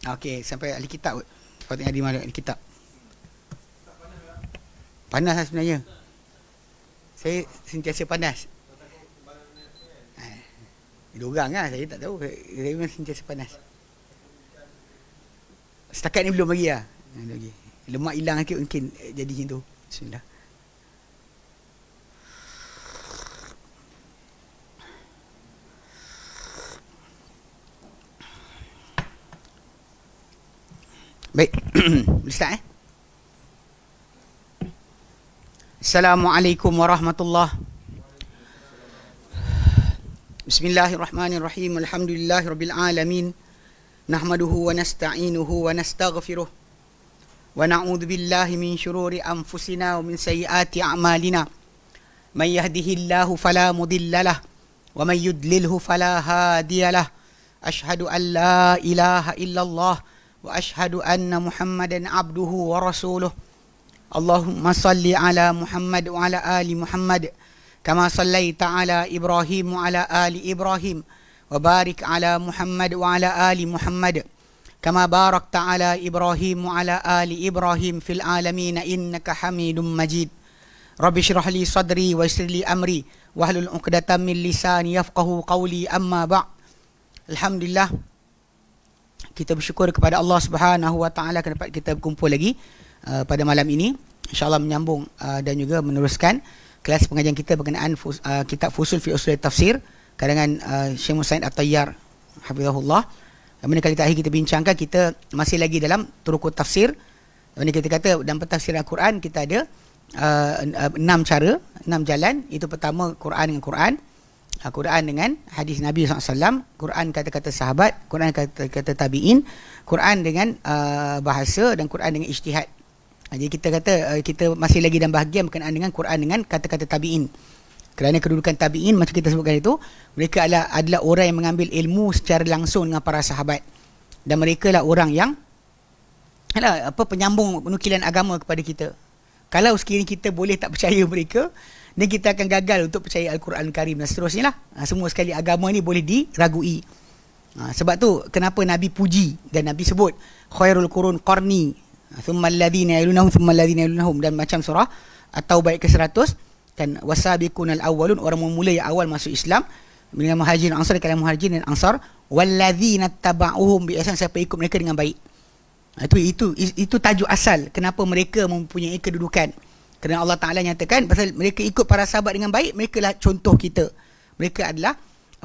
Okey, sampai ahli kitab. Sepatutnya di mana ahli kitab. Panas lah sebenarnya. Saya sentiasa panas. Dia orang lah, saya tak tahu. Saya memang sentiasa panas. Setakat ni belum lagi lah. Lemak hilang sikit mungkin jadi macam tu. Bismillah. Baik. Boleh start Assalamualaikum warahmatullahi. Bismillahirrahmanirrahim. Alhamdulillahirabbil alamin. Nahmaduhu wa nasta'inuhu wa nastaghfiruh. Wa na'udzu billahi min shururi anfusina wa min sayyiati a'malina. May yahdihillahu fala mudhillalah wa may yudlilhu fala hadiyalah. Asyhadu an la ilaha illallah wa asyhadu anna Muhammadan abduhu wa rasuluh. Allahumma salli ala Muhammad wa ala ali Muhammad kama sallaita ala Ibrahim wa ala ali Ibrahim wa barik ala Muhammad wa ala ali Muhammad kama barakta ala Ibrahim wa ala ali Ibrahim fil alamin innaka Hamidum Majid. Rabbi shrah li sadri wa yassir li amri wahlul 'uqdatam min lisani yafqahu qawli, amma ba'. Alhamdulillah, kita bersyukur kepada Allah Subhanahu wa taala kerana dapat kita berkumpul lagi pada malam ini, insya-Allah menyambung dan juga meneruskan kelas pengajian kita berkenaan kitab Fusul fi Usul Tafsir karangan Syekh Musaid At-Tayyar hafizahullah. Mana kali terakhir kita bincangkan, kita masih lagi dalam turukut tafsir. Mana kita kata dalam pentafsiran Al-Quran kita ada 6 cara, 6 jalan. Itu pertama Quran dengan Quran, Quran dengan hadis Nabi SAW, Quran kata-kata sahabat, Quran kata-kata tabi'in, Quran dengan bahasa, dan Quran dengan ijtihad. Jadi kita kata kita masih lagi dalam bahagian berkenaan dengan Quran dengan kata-kata tabi'in. Kerana kedudukan tabi'in macam kita sebutkan itu, mereka adalah orang yang mengambil ilmu secara langsung dengan para sahabat, dan mereka lah orang yang penyambung penukilan agama kepada kita. Kalau sekiranya kita boleh tak percaya mereka, dan kita akan gagal untuk percaya Al-Quran Karim dan seterusnya lah. Semua sekali agama ni boleh diragui. Sebab tu kenapa Nabi puji dan Nabi sebut khairul qurun qarni thumma alladhina yalunahum thumma alladhina yalunahum, dan macam surah At-Taubah ayat ke-100, kan wasabiqunal awwalun, orang memula yang awal masuk Islam dengan muhajirin ansar, kalangan muhajirin dan ansar, walladzina tabauhum bi ihsan, siapa ikut mereka dengan baik. Itu tajuk asal kenapa mereka mempunyai kedudukan. Kerana Allah Ta'ala nyatakan pasal mereka ikut para sahabat dengan baik, mereka lah contoh kita. Mereka adalah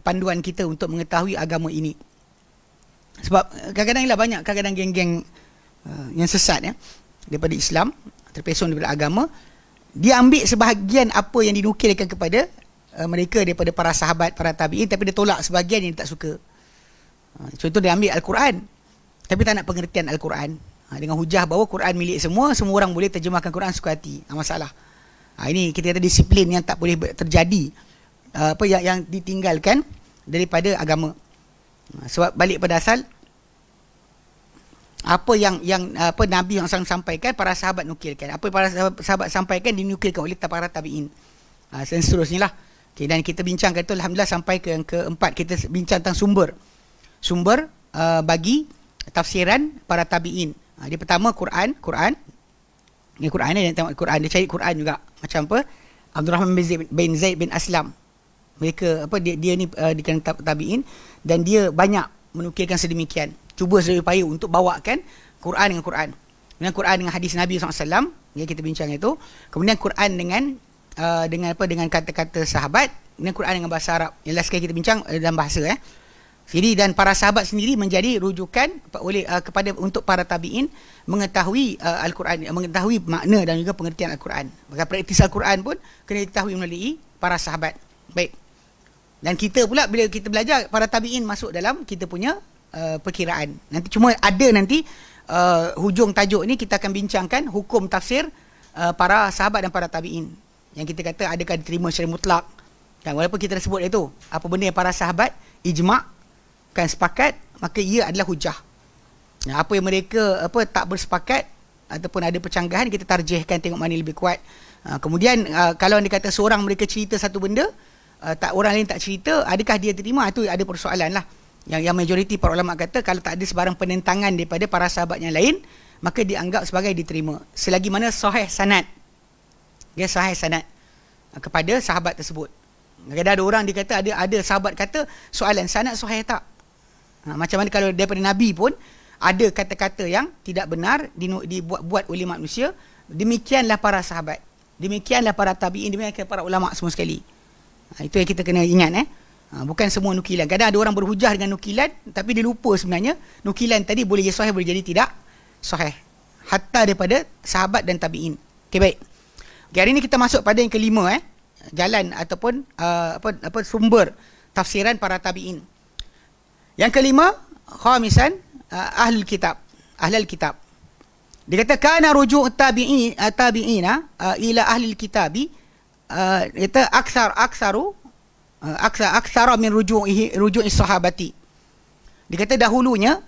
panduan kita untuk mengetahui agama ini. Sebab kadang-kadang lah banyak kadang-kadang geng-geng yang sesat daripada Islam, terpesong daripada agama. Dia ambil sebahagian apa yang dinukilkan kepada mereka daripada para sahabat, para tabi'in, tapi dia tolak sebahagian yang dia tak suka. Contoh, dia ambil Al-Quran tapi tak nak pengertian Al-Quran, dengan hujah bahawa Quran milik semua orang boleh terjemahkan Quran suka hati. Masalah. Ini kita kata disiplin yang tak boleh terjadi, yang ditinggalkan daripada agama. Sebab balik pada asal, apa yang Nabi yang sampaikan, para sahabat nukilkan. Apa para sahabat sampaikan dinukilkan oleh para tabi'in. Dan seterusnya lah. Okay, dan kita bincangkan itu, alhamdulillah, sampai ke yang keempat. Kita bincang tentang sumber bagi tafsiran para tabi'in. Dia pertama Quran. Ini Quran ni, dia tengok Quran, dia cari Quran juga. Macam apa? Abdul Rahman bin Zaid bin Aslam. Mereka dia ni di kalangan tabi'in, dan dia banyak menukilkan sedemikian. Cuba sedaya upaya untuk bawakan Quran dengan Quran. Dengan Quran dengan hadis Nabi SAW, ya, kita bincang itu. Kemudian Quran dengan kata-kata sahabat, dengan Quran dengan bahasa Arab. Yang last kali kita bincang dalam bahasa Jadi, dan para sahabat sendiri menjadi rujukan kepada untuk para tabi'in mengetahui Al-Quran, mengetahui makna dan juga pengertian Al-Quran. Maka praktis Al-Quran pun kena diketahui melalui para sahabat. Baik. Dan kita pula bila kita belajar, para tabi'in masuk dalam kita punya perkiraan. Nanti cuma ada hujung tajuk ni kita akan bincangkan hukum tafsir para sahabat dan para tabi'in. Yang kita kata adakah diterima secara mutlak. Kan, walaupun kita dah sebut itu, apa benda yang para sahabat ijma' kan sepakat, maka ia adalah hujah. Apa yang mereka tak bersepakat ataupun ada percanggahan, kita tarjihkan tengok mana lebih kuat. Kemudian kalau dia kata seorang mereka cerita satu benda, orang lain tak cerita, adakah dia terima? Itu ada persoalan lah. Yang majoriti para ulama kata kalau tak ada sebarang penentangan daripada para sahabat yang lain, maka dianggap sebagai diterima selagi mana sahih sanad. Dia sahih sanad kepada sahabat tersebut. Kadang-kadang ada orang dia kata ada sahabat kata soalan sanad sahih tak? Macam mana kalau daripada Nabi pun ada kata-kata yang tidak benar dibuat oleh manusia. Demikianlah para sahabat, demikianlah para tabi'in, demikianlah para ulama semua sekali. Itu yang kita kena ingat. Bukan semua nukilan. Kadang ada orang berhujah dengan nukilan, tapi dia lupa sebenarnya nukilan tadi boleh jadi sahih, boleh jadi tidak sahih, hatta daripada sahabat dan tabi'in. Okey, baik. Okay, hari ini kita masuk pada yang kelima, jalan ataupun sumber tafsiran para tabi'in. Yang kelima, khamisan, ahlul kitab. Dia kata kana ruju' tabi'ina ila ahlil kitabi, kata aksara min ruju'i sahabati. Dia kata dahulunya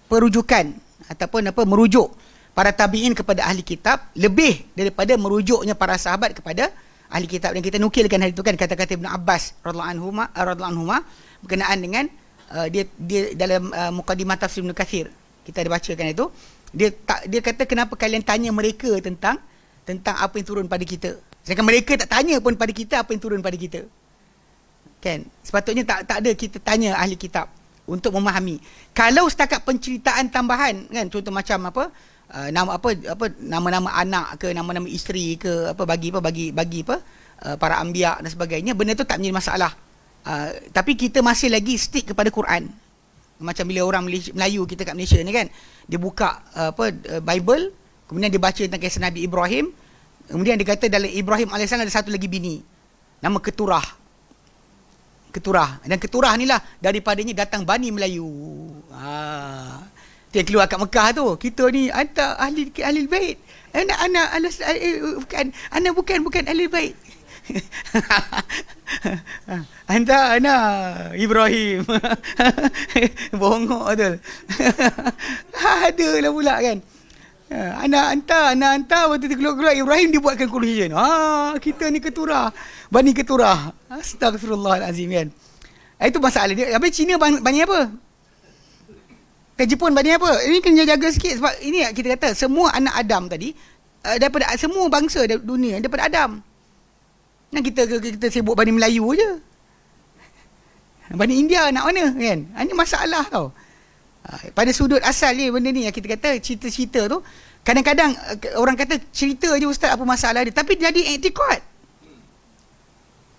perujukan ataupun merujuk para tabi'in kepada ahli kitab lebih daripada merujuknya para sahabat kepada ahli kitab. Dan kita nukilkan hari itu kan kata-kata Ibn Abbas radhiyallahu anhuma berkenaan dengan dia dalam muqaddimah tafsir Ibn Katsir. Kita ada bacakan itu. Dia kata kenapa kalian tanya mereka tentang apa yang turun pada kita, sedangkan mereka tak tanya pun pada kita apa yang turun pada kita. Kan? Sepatutnya tak ada kita tanya ahli kitab untuk memahami. Kalau setakat penceritaan tambahan kan, contoh macam nama-nama anak ke nama-nama isteri ke bagi para anbiya dan sebagainya, benda tu tak menjadi masalah. Tapi kita masih lagi stick kepada Quran. Macam bila orang Melayu kita kat Malaysia ni kan, dia buka Bible, kemudian dia baca tentang kisah Nabi Ibrahim, kemudian dia kata dalam Ibrahim AS ada satu lagi bini nama Keturah. Dan Keturah ni lah daripadanya datang Bani Melayu. Dia keluar kat Mekah tu. Kita ni anta ahli bait. Bukan ahli bait. Anta Ibrahim. Bongok betul. Adalah pula kan. Anak anta waktu tu keluar Ibrahim dibuatkan conclusion. Kita ni Keturah, Bani Keturah. Astagfirullahalazim kan. Itu masalah dia. Habis Cina bani apa? Ke Jepun bani apa? Ini kena jaga sikit sebab ini kita kata semua anak Adam tadi daripada semua bangsa dunia daripada Adam. Nah kita sibuk Bani Melayu je. Bani India nak mana kan? Ini masalah tau. Pada sudut asal ni benda ni yang kita kata cerita-cerita tu kadang-kadang orang kata cerita je ustaz, apa masalah dia, tapi jadi etikot.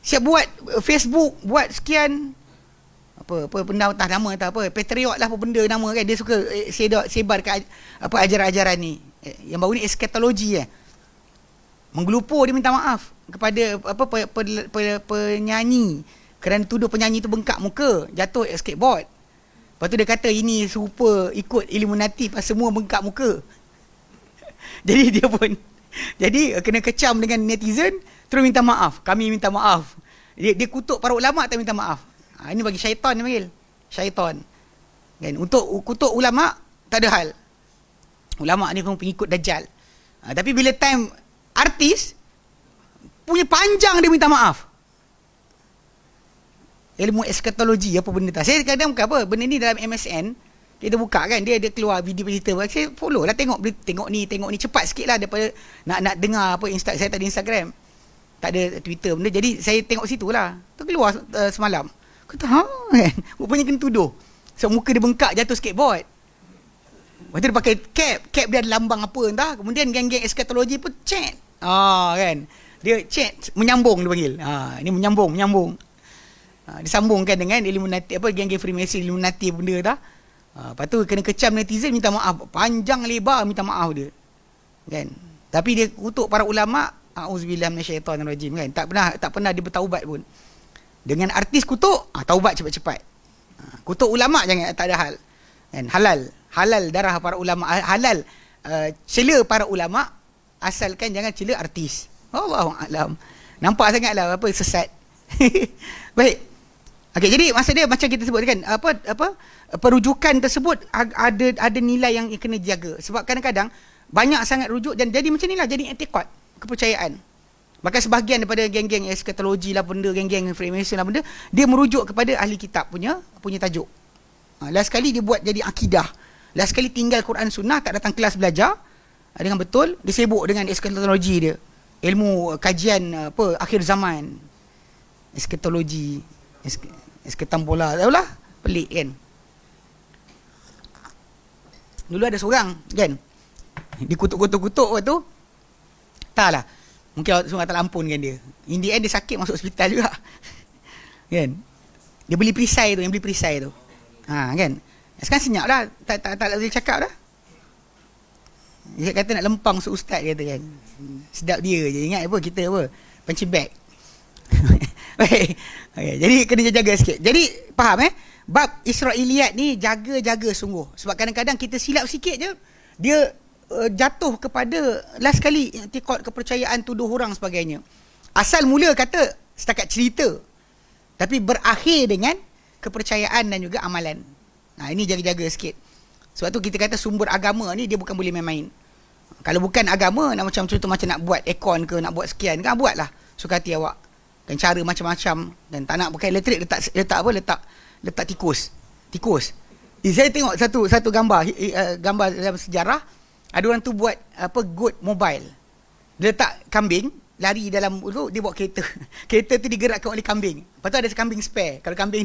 Siap buat Facebook, buat sekian apa benda entah nama entah apa, patriot lah apa benda nama kan, dia suka sebarkan ajaran-ajaran ni. Yang baru ni eskatologi menggelupur, dia minta maaf kepada penyanyi kerana tuduh penyanyi tu bengkak muka, jatuh skateboard. Lepas tu dia kata ini serupa ikut Illuminati pas semua bengkak muka. Jadi dia pun kena kecam dengan netizen, terus minta maaf. Kami minta maaf. Dia kutuk para ulama tak minta maaf. Ini bagi syaitan dia panggil. Syaitan. Kan, untuk kutuk ulama tak ada hal. Ulama ni pun pengikut Dajjal. Tapi bila time artis punya panjang dia minta maaf. Ilmu eskatologi apa benda tak. Saya kadang bukan apa benda ni dalam MSN kita buka kan, dia keluar video berita. Saya follow lah, tengok ni cepat sikit lah daripada nak dengar apa saya tak ada Instagram, tak ada Twitter benda, jadi saya tengok situ lah. Tu keluar semalam kata kan, rupanya kena tuduh so muka dia bengkak jatuh skateboard. Lepas tu dia pakai cap dia ada lambang apa entah, kemudian geng-geng eskatologi pun chat kan, dia chat menyambung dia panggil. Ini menyambung. Disambungkan dengan Illuminati, geng-geng Freemason, Illuminati benda dah. Lepas tu kena kecam netizen, minta maaf panjang lebar, minta maaf dia kan. Tapi dia kutuk para ulama, auzubillah minasyaitonirrajim kan. Tak pernah dia bertaubat pun. Dengan artis kutuk, taubat cepat-cepat. Kutuk ulama jangan, tak ada hal kan. Halal darah para ulama, halal cela para ulama, asalkan jangan cela artis. Wallahu a'lam. Nampak sangatlah sesat. Baik. Okey, jadi maksud dia macam kita sebut kan, perujukan tersebut ada nilai yang kena jaga. Sebab kadang-kadang banyak sangat rujuk dan jadi macam inilah, jadi etikot, kepercayaan. Maka sebahagian daripada geng-geng eskatologi lah benda, geng-geng Freemason lah benda, dia merujuk kepada ahli kitab punya tajuk. Last sekali dia buat jadi akidah. Last sekali tinggal Quran Sunnah, tak datang kelas belajar dengan betul, dia sibuk dengan eskatologi dia. Ilmu kajian akhir zaman. Eskatologi, esketambola, tahu lah, pelik kan. Dulu ada seorang kan, dikutuk-kutuk tu, tak lah, mungkin seorang tak lampunkan dia. In the end dia sakit masuk hospital juga. Kan? Dia beli perisai tu, yang beli perisai tu. Kan? Sekarang senyap dah, tak boleh cakap dah. Dia kata nak lempang ustaz kata kan. Sedap dia je, ingat apa kita apa? Punching bag. Baik. Okay, jadi kena jaga sikit. Jadi faham bab Israiliyat ni jaga-jaga sungguh. Sebab kadang-kadang kita silap sikit je, dia jatuh kepada last kali i'tiqad, kepercayaan, tuduh orang sebagainya. Asal mula kata setakat cerita, tapi berakhir dengan kepercayaan dan juga amalan. Ini jaga-jaga sikit. Sebab tu kita kata sumber agama ni dia bukan boleh main-main. Kalau bukan agama, nak macam contoh macam nak buat aircon ke, nak buat sekian kan, buatlah suka hati awak. Dan cara macam-macam, dan tak nak pakai elektrik, letak tikus. Saya tengok satu gambar dalam sejarah, ada orang tu buat goat mobile. Dia letak kambing lari dalam tu, dia bawa kereta. Kereta tu digerakkan oleh kambing. Lepas tu ada kambing spare. Kalau kambing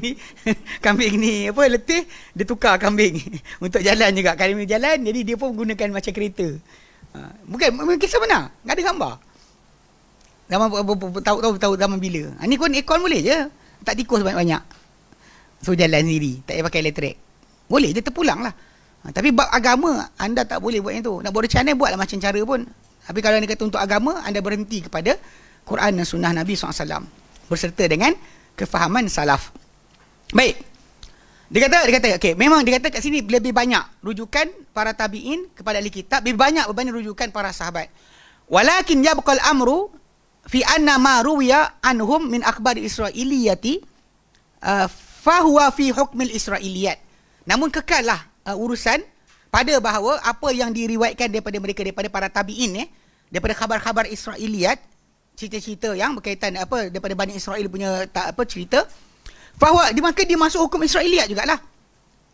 ni letih, dia tukar kambing untuk jalan juga. Kalau dia jalan, jadi dia pun gunakan macam kereta. Bukan kisah benar, enggak ada gambar. Tahu zaman bila. Ni pun aircon boleh je. Tak tikus banyak-banyak. So jalan sendiri, tak payah pakai elektrik. Boleh je, terpulang lah. Tapi bab agama, anda tak boleh buat yang tu. Nak buat channel, buatlah macam cara pun. Tapi kalau anda kata untuk agama, anda berhenti kepada Quran dan sunnah Nabi SAW. Berserta dengan kefahaman salaf. Baik. Dia kata, okay, memang dia kata kat sini lebih banyak rujukan para tabi'in kepada ahli kitab, lebih banyak berbanding rujukan para sahabat. Walakin yabqal amru fi anna ma ruwiya anhum min akhbar Israiliyati fahuwa fi hukmil Israiliyat. Namun kekallah urusan pada bahawa apa yang diriwayatkan daripada mereka, daripada para tabi'in daripada khabar-khabar Israiliyat, cerita-cerita yang berkaitan daripada Bani Israel punya cerita, fahuwa maka dia masuk hukum Israiliyat jugalah.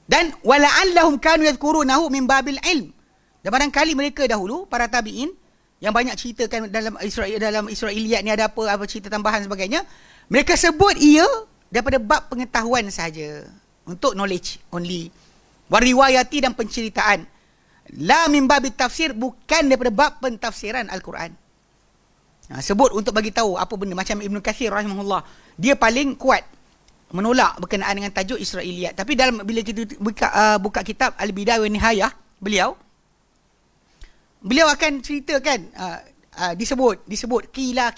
Dan wala'allahum kanu yadhkurunahu min babil ilm. Dan barangkali mereka dahulu para tabi'in yang banyak ceritakan dalam Israiliyat ni ada apa cerita tambahan sebagainya, mereka sebut ia daripada bab pengetahuan sahaja, untuk knowledge only. Wariwayati dan penceritaan. La min babit tafsir, bukan daripada bab pentafsiran Al-Quran. Sebut untuk bagi tahu apa benda. Macam Ibn Kathir rahimahullah, dia paling kuat menolak berkenaan dengan tajuk Israiliyat. Tapi bila kita buka kitab Al-Bidayah wa Nihayah, beliau akan ceritakan, disebut kila.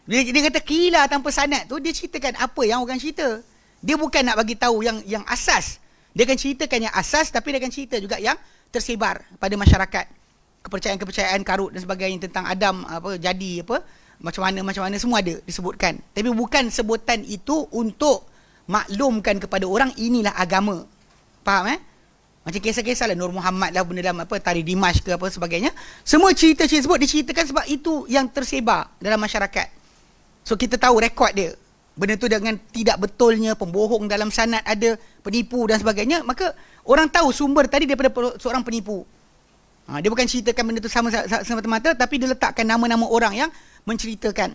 Bila dia kata kila tanpa sanad tu, dia ceritakan apa yang orang cerita. Dia bukan nak bagi tahu yang asas. Dia akan ceritakan yang asas, tapi dia akan cerita juga yang tersebar pada masyarakat. Kepercayaan-kepercayaan karut dan sebagainya tentang Adam, macam mana semua ada disebutkan. Tapi bukan sebutan itu untuk maklumkan kepada orang inilah agama. Faham Macam kisah-kisah lah Nur Muhammad lah, benda dalam Tarikh Dimash ke apa sebagainya. Semua cerita-cerita sebut diceritakan sebab itu yang tersebar dalam masyarakat. So kita tahu rekod dia. Benda tu dengan tidak betulnya, pembohong dalam sanad ada, penipu dan sebagainya, maka orang tahu sumber tadi daripada seorang penipu. Dia bukan ceritakan benda tu semata-mata, tapi dia letakkan nama-nama orang yang menceritakan.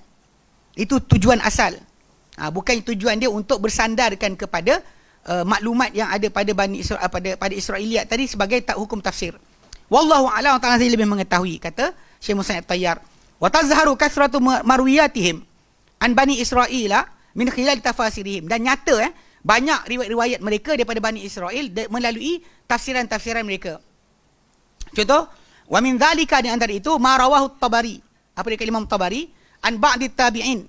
Itu tujuan asal. Bukan tujuan dia untuk bersandarkan kepada maklumat yang ada pada Bani Israel, pada Israiliyat tadi sebagai hukum tafsir. Wallahu a'lam, ta'ala lebih mengetahui, kata Syekh Musa At-Tayyar. Wa tazharu kasratu marwiyatihim an Bani Israil min khilal tafasirihim. Dan nyata banyak riwayat-riwayat mereka daripada Bani Israel melalui tafsiran-tafsiran mereka. Contoh, wa min dhalika, di antara itu ma rawahu Tabari, apa dia Imam Tabari, an ba'di tabi'in,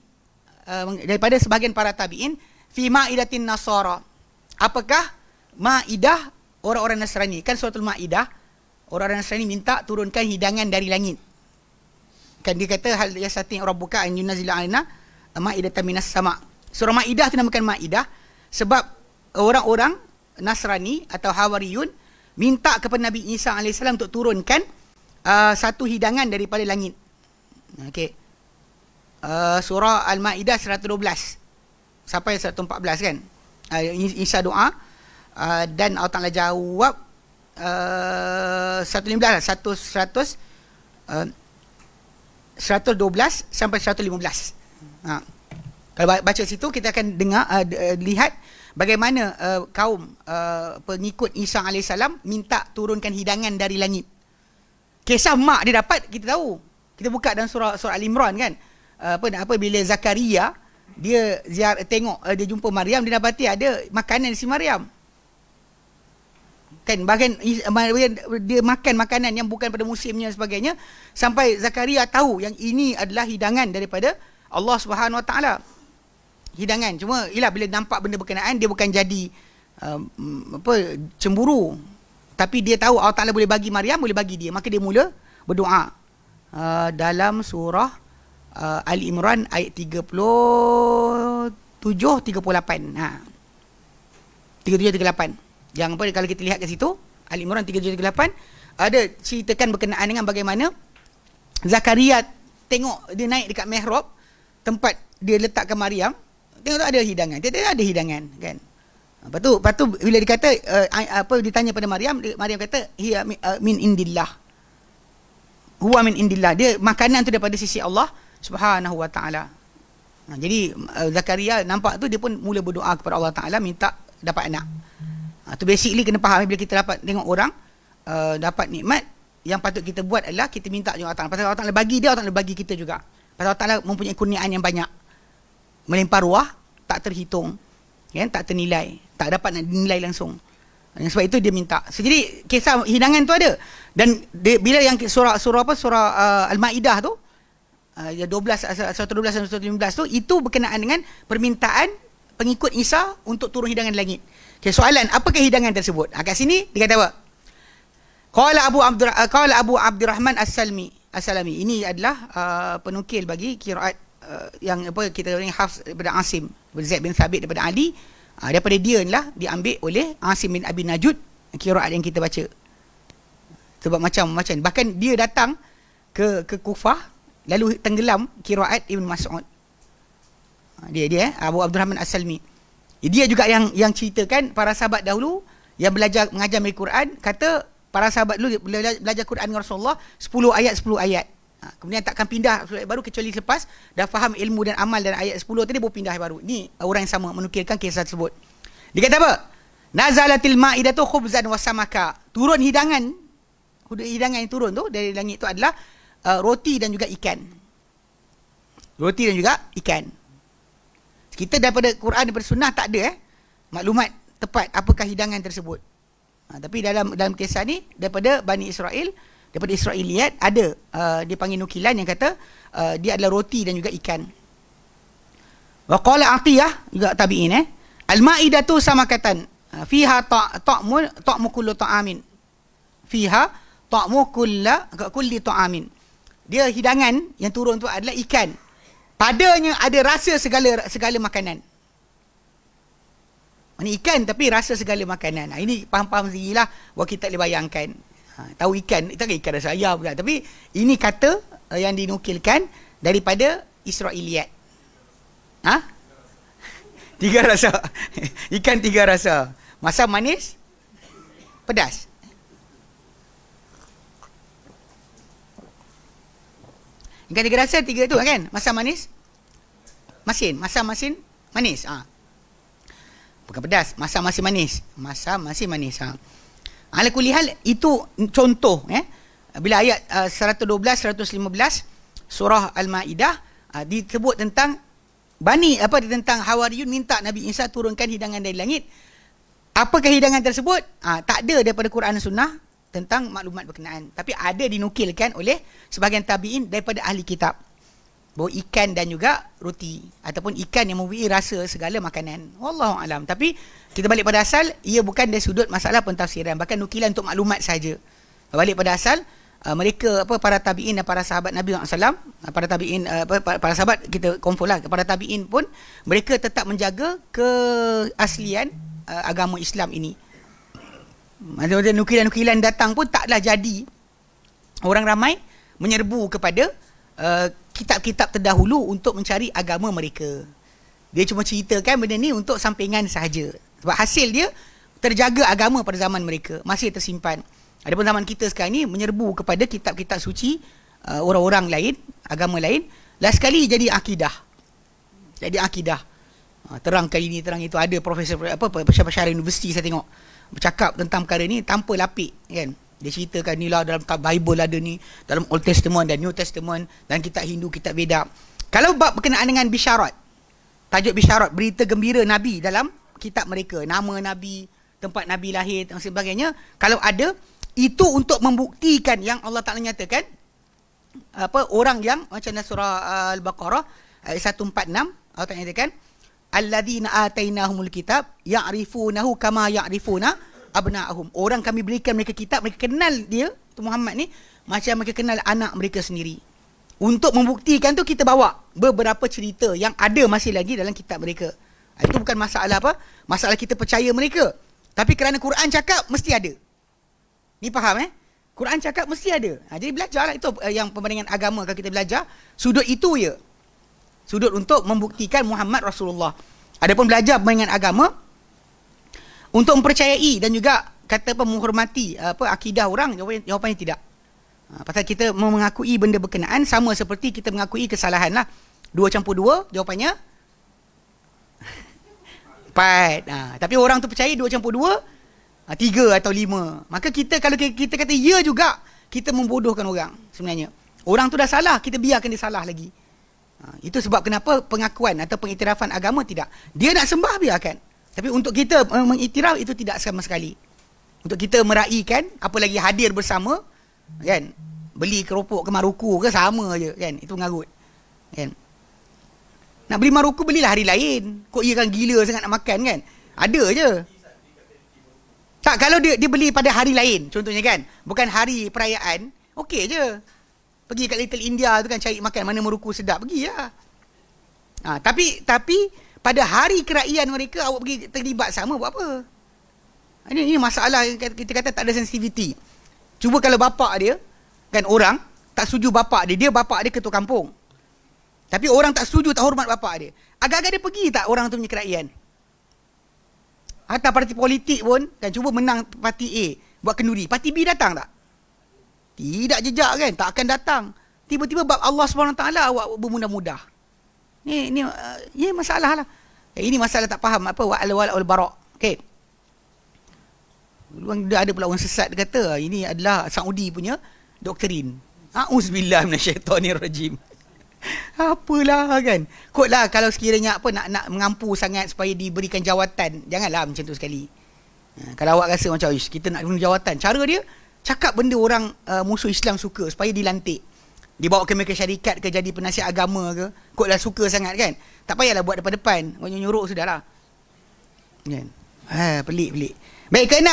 daripada sebahagian para tabi'in, fi ma'idatin nasara. Apakah Ma'idah orang-orang Nasrani? Kan suratul Ma'idah, orang-orang Nasrani minta turunkan hidangan dari langit. Kan dia kata hal yasati rabbuka an yunzila alaina ma'idatan minas sama'. Surah Maidah tu namakan Maidah sebab orang-orang Nasrani atau Hawariyun minta kepada Nabi Isa AS untuk turunkan satu hidangan daripada langit. Okey. Surah Al-Maidah 112 sampai 114 kan. Isa doa dan Allah Taala jawab 115 lah, 112 sampai 115. Kalau baca situ kita akan dengar lihat bagaimana kaum pengikut Isa alaihissalam minta turunkan hidangan dari langit. Kisah mak dia dapat kita tahu. Kita buka dalam surah Al-Imran kan. Bila Zakaria dia tengok dia jumpa Maryam, dia dapati ada makanan si Maryam. Kan bahkan dia makan makanan yang bukan pada musimnya dan sebagainya, sampai Zakaria tahu yang ini adalah hidangan daripada Allah Subhanahu Wa Taala. Hidangan. Cuma ialah bila nampak benda berkenaan dia bukan jadi cemburu. Tapi dia tahu Allah Taala boleh bagi Maryam, boleh bagi dia. Maka dia mula berdoa. Dalam surah Ali Imran ayat 37 38. 37 38. Yang apa kalau kita lihat kat situ Ali Imran 37 38 ada ceritakan berkenaan dengan bagaimana Zakaria tengok dia naik dekat mihrab tempat dia letakkan Maryam, tengok tu ada hidangan. Dia ada hidangan kan. Lepas tu bila dia kata ditanya pada Maryam, Maryam kata hiya min indillah. Huwa min indillah. Dia makanan tu daripada sisi Allah Subhanahu Wa Taala. Jadi Zakaria nampak tu dia pun mula berdoa kepada Allah Taala minta dapat anak. Tu basically kena faham bila kita dapat tengok orang dapat nikmat, yang patut kita buat adalah kita minta juga Allah Taala. Pasal Allah Taala bagi dia, Allah Taala bagi kita juga. Pasal Allah Taala mempunyai kurniaan yang banyak. Melimpah ruah, tak terhitung. Kan? Tak ternilai. Tak dapat nak dinilai langsung. Sebab itu dia minta. So, jadi kisah hidangan tu ada. Dan bila yang surah Al-Maidah tu 112 dan 115 tu, itu berkenaan dengan permintaan pengikut Isa untuk turun hidangan langit. Okay, soalan, apakah hidangan tersebut? Kat sini dia kata apa? Qala Abu Abdurrahman As-Salami. Ini adalah penukil bagi qiraat yang kita panggil Hafs daripada Asim, Zaid bin Thabit daripada Ali. Daripada dia lah diambil oleh Asim bin Abi Najud qiraat yang kita baca. Sebab macam-macam. Bahkan dia datang ke Kufah lalu tenggelam qiraat Ibn Mas'ud. Dia Abu Abdurrahman As-Salmi. Dia juga yang ceritakan para sahabat dahulu yang mengajar Al-Quran, kata para sahabat dulu belajar Quran dengan Rasulullah 10 ayat. Kemudian takkan pindah ayat baru kecuali lepas dah faham ilmu dan amal dan ayat 10 tadi baru pindah ayat baru. Ni orang yang sama menukilkan kisah tersebut. Dia kata apa? Nazalatil ma'idatu khubzan wa samaka. Turun hidangan yang turun tu dari langit tu adalah roti dan juga ikan. Roti dan juga ikan. Kita daripada Quran, daripada sunnah tak ada maklumat tepat apakah hidangan tersebut. Tapi dalam kisah ni daripada Bani Israel, daripada Israiliyat ada dia panggil nukilan yang kata dia adalah roti dan juga ikan. Wa qala Atiyah juga tabi'in al-ma'idatu samakatan fiha ta'mu kullu ta'amin. Fiha ta'mu kulli ta'amin. Dia hidangan yang turun tu adalah ikan. Padanya ada rasa segala makanan. Ini ikan tapi rasa segala makanan. Ini faham-faham sendirilah bahawa kita boleh bayangkan. Tahu ikan, itu kan ikan rasa ayam pula. Tapi ini kata yang dinukilkan daripada Israiliyat. Tiga rasa. Ikan tiga rasa. Masam, manis, pedas. Ikan tiga rasa, tiga tu kan? Masam, manis, masin. Masam, masin, manis. Bukan pedas. Masam, masin, manis. Masam, masin, manis. Ala kulihal, itu contoh. Bila ayat 112, 115 surah Al-Maidah disebut tentang tentang Hawariyun minta Nabi Isa turunkan hidangan dari langit. Apakah hidangan tersebut? Tak ada daripada Quran dan Sunnah tentang maklumat berkenaan, tapi ada dinukilkan oleh sebahagian tabi'in daripada ahli kitab bahawa ikan dan juga roti ataupun ikan yang mempunyai rasa segala makanan. Wallahu alam. Tapi kita balik pada asal, ia bukan dari sudut masalah pentafsiran, bahkan nukilan untuk maklumat saja. Balik pada asal, mereka para tabi'in dan para sahabat Nabi SAW, para tabi'in para sahabat kita confirm lah, para tabi'in pun mereka tetap menjaga keaslian agama Islam ini. Maksudnya nukilan-nukilan datang pun taklah jadi orang ramai menyerbu kepada kitab-kitab terdahulu untuk mencari agama mereka. Dia cuma ceritakan benda ni untuk sampingan sahaja. Sebab hasil dia terjaga agama pada zaman mereka masih tersimpan. Adapun zaman kita sekarang ni menyerbu kepada kitab-kitab suci orang-orang lain, agama lain, last sekali jadi akidah. Jadi akidah. Terang kali ni, terang itu. Ada profesor Syarif Universiti saya tengok bercakap tentang perkara ni tanpa lapik, kan. Dia ceritakan ni lah dalam Bible ada ni, dalam Old Testament dan New Testament, dan kitab Hindu, kitab Veda. Kalau bab berkenaan dengan bisyarat, tajuk bisyarat, berita gembira Nabi dalam kitab mereka, nama Nabi, tempat Nabi lahir dan sebagainya, kalau ada, itu untuk membuktikan yang Allah Ta'ala nyatakan orang yang macam dalam surah Al-Baqarah ayat 146, Allah Ta'ala nyatakan alladzina atainahumul kitab ya'rifunahu kama ya'rifuna abna'ahum. Orang kami berikan mereka kitab, mereka kenal dia, tu Muhammad ni, macam mereka kenal anak mereka sendiri. Untuk membuktikan tu kita bawa beberapa cerita yang ada masih lagi dalam kitab mereka. Itu bukan masalah apa, masalah kita percaya mereka, tapi kerana Quran cakap mesti ada. Ni faham Quran cakap mesti ada. Jadi belajarlah, itu yang perbandingan agama. Kalau kita belajar sudut itu ya, sudut untuk membuktikan Muhammad Rasulullah. Adapun belajar perbandingan agama untuk mempercayai dan juga kata menghormati akidah orang, jawapannya tidak. Pasal kita mengakui benda berkenaan sama seperti kita mengakui kesalahan lah. 2 campur 2 jawapannya 4. Tapi orang tu percaya 2 campur 2 3 atau 5. Maka kita, kalau kita kata ya juga, kita membodohkan orang sebenarnya. Orang tu dah salah, kita biarkan dia salah lagi. Itu sebab kenapa pengakuan atau pengiktirafan agama tidak. Dia nak sembah, biarkan. Tapi untuk kita mengiktiraf, itu tidak sama sekali. Untuk kita meraihkan, apalagi hadir bersama, kan, beli keropok ke maruku ke sama je, kan, itu mengarut, kan. Nak beli maruku, belilah hari lain. Kok ia kan gila sangat nak makan, kan. Ada je. Tak, kalau dia beli pada hari lain, contohnya, kan, bukan hari perayaan, okey je. Pergi kat Little India tu, kan, cari makan mana maruku sedap, pergi lah. Tapi pada hari kerajaan mereka, awak pergi terlibat sama, buat apa? Ini masalah, kita kata tak ada sensitivity. Cuba kalau bapak dia, kan, orang tak setuju bapak dia bapak dia ketua kampung. Tapi orang tak setuju, tak hormat bapak dia. Agak-agak dia pergi tak orang tu punya kerajaan? Hatta parti politik pun, kan, cuba menang parti A, buat kenduri. Parti B datang tak? Tidak jejak, kan? Tak akan datang. Tiba-tiba bab Allah SWT awak bermudah-mudah. Ni masalah lah. Ini masalah tak faham apa wa'al barak. Okey. Dia ada pula orang sesat, dia kata ini adalah Saudi punya doktrin. A'udzubillah minasyaitonirrajim. Apalah, kan. Kotlah kalau sekiranya nak mengampu sangat supaya diberikan jawatan, janganlah macam tu sekali. Kalau awak rasa macam kita nak guna jawatan, cara dia cakap benda orang musuh Islam suka supaya dilantik. Dibawa ke mereka syarikat ke, jadi penasihat agama ke, kotlah suka sangat, kan. Tak payahlah buat depan-depan, nyuruh sudahlah. Kan. Pelik. Baik, ke-6,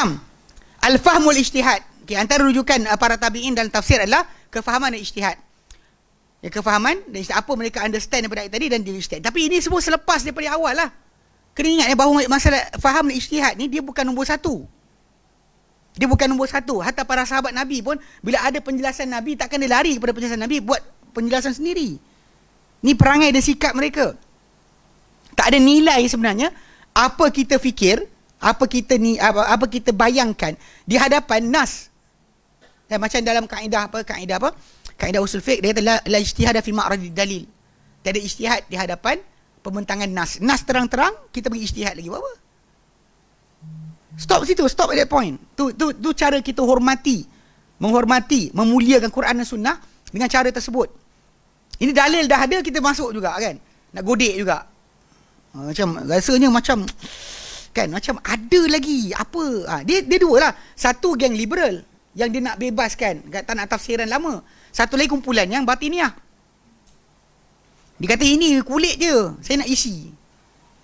al-fahmul ijtihad. Okay, antara rujukan para tabi'in dalam tafsir adalah kefahaman dan ijtihad. Kefahaman dan ijtihad, apa mereka understand daripada ayat tadi dan dia ijtihad. Tapi ini semua selepas daripada awal lah. Kena ingat bahawa masalah faham dan ijtihad ni, dia bukan nombor 1. Dia bukan nombor 1. Hatta para sahabat Nabi pun, bila ada penjelasan Nabi, takkan dia lari kepada penjelasan Nabi, buat penjelasan sendiri. Ni perangai dan sikap mereka. Tak ada nilai sebenarnya apa kita fikir, apa kita bayangkan di hadapan nas. Dan macam dalam kaedah kaedah usul fiqh, dia kata la ijtihad fi ma'radid dalil. Tiada ijtihad di hadapan pembentangan nas. Nas terang-terang, kita bagi ijtihad lagi, buat apa? Stop situ, stop at that point. Tu cara kita menghormati, memuliakan Quran dan Sunnah dengan cara tersebut. Ini dalil dah ada, kita masuk juga, kan. Nak godek juga. Macam rasanya macam, kan, macam ada lagi apa. Dia dua lah. Satu geng liberal yang dia nak bebaskan, tak nak tafsiran lama. Satu lagi kumpulan yang batiniah. Dia kata ini kulit je, saya nak isi.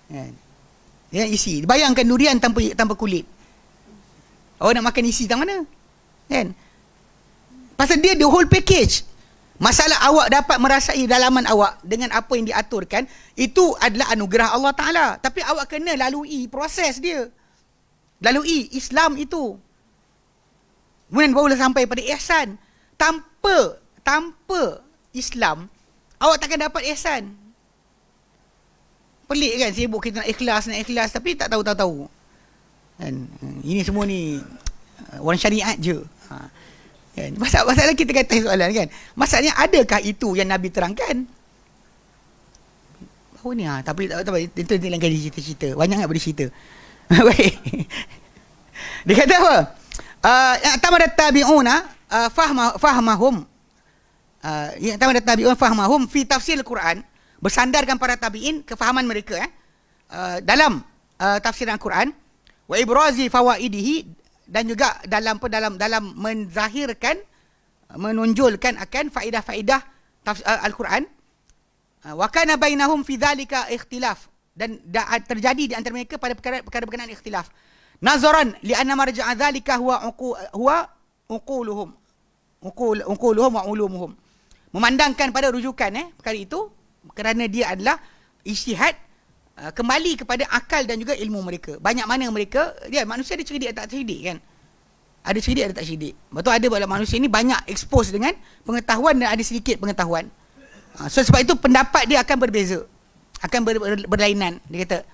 Kan. Dia nak isi. Bayangkan durian tanpa kulit. Awak nak makan isi tak mana? Kan? Pasal dia the whole package. Masalah awak dapat merasai dalaman awak dengan apa yang diaturkan, itu adalah anugerah Allah Ta'ala. Tapi awak kena lalui proses dia. Lalui Islam itu. Kemudian barulah sampai pada ihsan. Tanpa Islam, awak takkan dapat ihsan. Pelik kan, sibuk kita nak ikhlas, tapi tak tahu-tahu. Kan? Ini semua ni orang syariat je. Kan? Masalah kita kata soalan kan. Masalahnya adakah itu yang Nabi terangkan? Baru ni tapi tak apa, itu lain kali cerita-cerita. Banyak nak bercerita. Baik. Dia kata apa? Tamadat tabi'una fahmahum. Tamadat tabi'una fahmahum fi tafsir Al-Quran. Bersandarkan para tabi'in kefahaman mereka dalam tafsiran Al-Quran, wa ibrazi fawaidihi, dan juga dalam menzahirkan, menonjolkan akan faedah-faedah Al-Quran. Wa kana bainahum fi dzalika ikhtilaf, dan terjadi di antara mereka pada perkara berkenaan ikhtilaf. Nazaran li anna marja'a dzalika huwa uquluhum wa ulumuhum. Memandangkan pada rujukan perkara itu kerana dia adalah ijtihad, kembali kepada akal dan juga ilmu mereka. Banyak mana mereka, dia manusia ada cerdik tak cerdik kan? Ada cerdik ada tak cerdik. Betul, ada pada manusia ni banyak expose dengan pengetahuan dan ada sedikit pengetahuan. So sebab itu pendapat dia akan berbeza, akan berlainan. Dia kata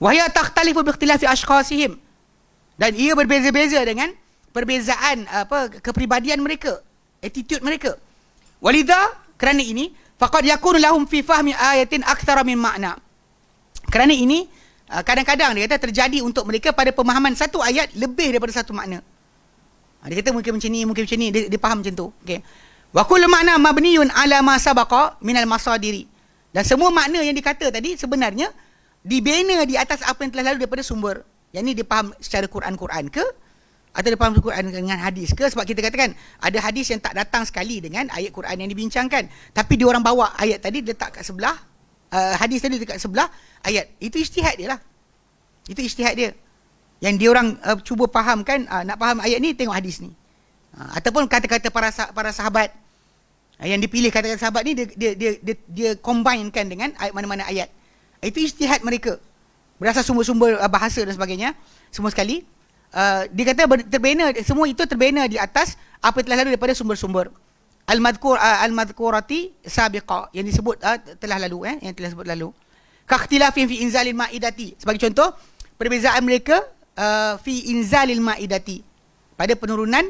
wahya takhtalifu bi ikhtilafi ashkhasihim, dan ia berbeza-beza dengan perbezaan kepribadian mereka, attitude mereka. Walidha, kerana ini faqad yakunu lahum fi fahmi ayatin aktsara min makna. Kerana ini kadang-kadang dia kata terjadi untuk mereka pada pemahaman satu ayat lebih daripada satu makna. Dia kata mungkin macam ni, dia faham macam tu. Okey. Wa kullu makna mabniyun ala ma sabaqa minal masadiri. Dan semua makna yang dikata tadi sebenarnya dibina di atas apa yang telah lalu daripada sumber. Yang ni dia faham secara Quran ke, atau dia faham Quran dengan hadis ke? Sebab kita katakan ada hadis yang tak datang sekali dengan ayat Quran yang dibincangkan, tapi dia orang bawa ayat tadi letak kat sebelah, hadis tadi dekat sebelah ayat. Itu ijtihad dia lah. Itu ijtihad dia. Yang dia orang cuba fahamkan, nak faham ayat ni tengok hadis ni. Ataupun kata-kata para sahabat. Yang dipilih kata-kata sahabat ni dia combinekan dengan ayat mana-mana ayat. Itu ijtihad mereka. Berasal sumber-sumber bahasa dan sebagainya. Semua sekali. Dia kata terbina, semua itu terbina di atas apa yang telah lalu daripada sumber-sumber. Al-madhkurati sabiqa, yang disebut telah lalu, yang telah sebut lalu. Kakhtilafin fi inzalil ma'idati, sebagai contoh perbezaan mereka fi inzalil ma'idati, pada penurunan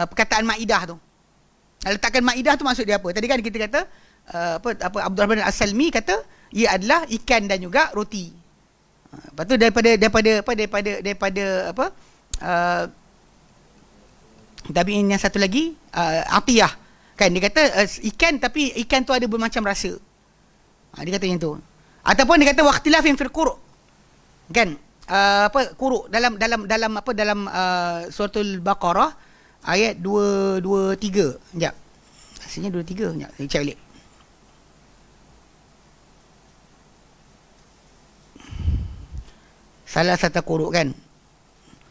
perkataan ma'idah tu. Letakkan ma'idah tu maksud dia apa? Tadi kan kita kata Abdul Rahman As-Salmi kata ia adalah ikan dan juga roti. Lepas tu daripada tabi'in yang satu lagi, Atiyah kan, dia kata ikan, tapi ikan tu ada bermacam rasa. Dia kata yang tu. Ataupun dia kata waqtilafin fil quru', kan, quru' dalam suratul Baqarah ayat 223. Sekejap, asalnya 23. Sekejap, saya cek balik. Salah satu quru' kan,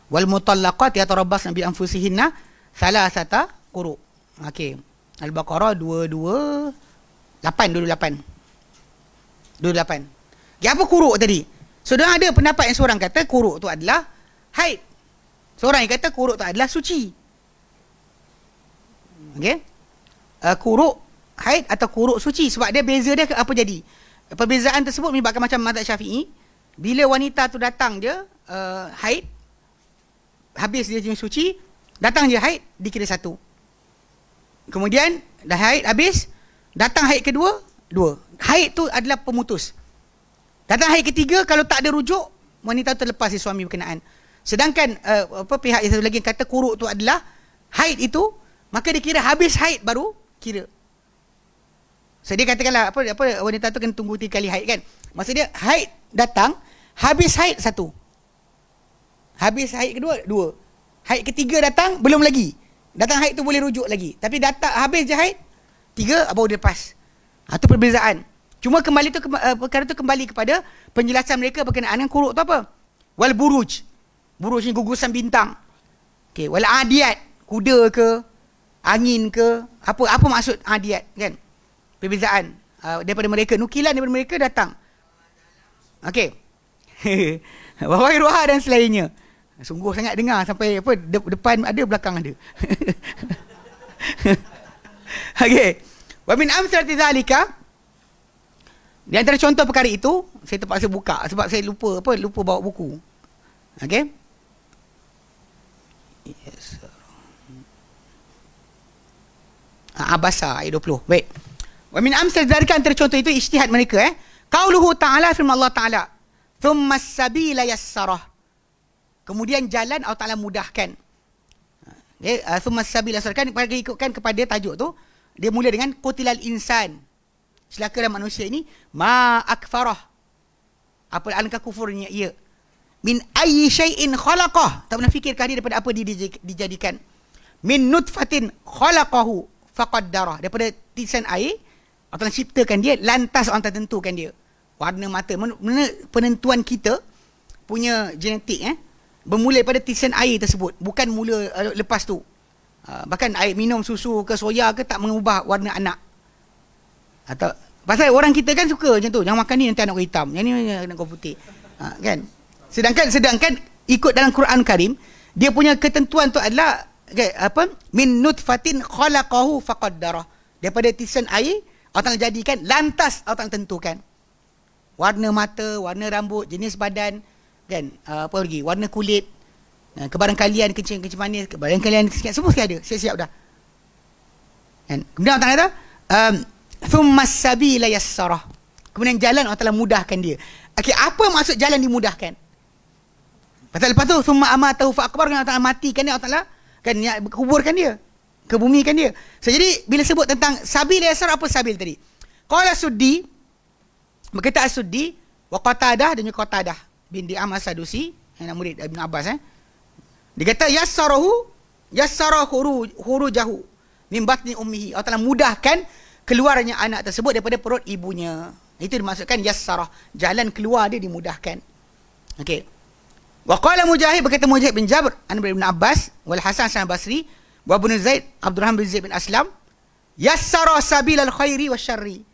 wal mutallaqat yatarabbasna bi anfusihinna salah satu quru'. Okey, Al-Baqarah 228. Apa quru' tadi? Saudara ada pendapat yang seorang kata quru' tu adalah haid. Seorang yang kata quru' tu adalah suci. Okey. Quru' haid atau quru' suci, sebab dia beza dia apa jadi? Perbezaan tersebut menyebabkan macam mazhab Syafi'i, bila wanita tu datang je haid, habis dia jenis suci, datang je haid, dikira satu. Kemudian dah haid habis, datang haid kedua, dua. Haid tu adalah pemutus. Datang haid ketiga, kalau tak ada rujuk, wanita tu terlepas si suami berkenaan. Sedangkan pihak yang satu lagi kata quru' tu adalah haid itu, maka dia kira habis haid baru kira. So dia katakanlah wanita tu kena tunggu 3 kali haid kan. Maksud dia haid datang, habis haid satu, habis haid kedua, dua. Haid ketiga datang, belum lagi. Datang haid tu boleh rujuk lagi. Tapi datang habis je haid 3, baru dia lepas. Itu perbezaan. Cuma kembali tu perkara tu kembali kepada penjelasan mereka berkenaan dengan quru' tu apa? Wal buruj. Buruj ni gugusan bintang. Okey, wal adiyat, kuda ke, angin ke, apa maksud adiyat kan? Perbezaan daripada mereka, nukilan daripada mereka datang. Okey. Wahai ruha dan selainnya. Sungguh sangat dengar sampai apa depan ada belakang ada. Okey. Wa min amsalati dzalika, di antara contoh perkara itu, saya terpaksa buka sebab saya lupa bawa buku. Okey. Yes. Abasa ayat 20. Baik. Wa min amsal dzalika, antara contoh itu ijtihad mereka qauluhu ta'ala, firman Allah Ta'ala, thumma as-sabila yassarah. Kemudian jalan Allah Ta'ala mudahkan. Okay. Thumma as-sabila yassarah, kan ikutkan kepada tajuk tu, dia mula dengan qutilal insan. Celakalah manusia ini, ma akfarah. Apa alangkah kufurnya ia. Min ayyi syai'in khalaqah. Tak pernah fikirkah dia daripada apa dia dijadikan. Min nutfatin khalaqahu faqaddarah. Daripada titisan air, Allah ciptakan dia, lantas Allah tentukan dia. Warna mata. Penentuan kita punya genetik bermula daripada titisan air tersebut. Bukan mula lepas tu. Bahkan air minum susu ke soya ke tak mengubah warna anak. Atau pasal orang kita kan suka macam tu. Jangan makan ni nanti anak kau hitam. Yang ni anak kau putih. Kan? Sedangkan ikut dalam Quran Karim, dia punya ketentuan tu adalah min nutfatin khalaqahu faqaddarah. Daripada titisan air Allah jadikan, lantas Allah tentukan warna mata, warna rambut, jenis badan, kan, apa lagi, warna kulit, kebaran kalian kencing manis, kebaran kalian semua sekali ada, siap-siap dah. Kan? Kemudian Allah kata thumma as-sabila yassarah. Kemudian jalan Allah mudahkan dia. Okey, apa maksud jalan dimudahkan? Pasal lepas tu thumma amatahu fa akbar, Allah matikan dia, Allah kan kuburkan dia, kebumikan dia. So, jadi bila sebut tentang sabil yassar, apa sabil tadi? Qala Suddi, berkata As-Suddi wa Qatadah, dan juga Qatadah bin Di'am As-Sadusi, yang murid Ibn Abbas, dia kata yassara khurujahu min batni ummihi. Allah Ta'ala mudahkan keluarnya anak tersebut daripada perut ibunya. Itu dimaksudkan yassara, jalan keluar dia dimudahkan. Okey. Wa qala Mujahid, berkata Mujahid bin Jabr an Ibn Abbas wal Hasan Basri wa Ibn Zaid Abdurrahman bin Zaid bin Aslam, yassara sabilal khairi wasyarri.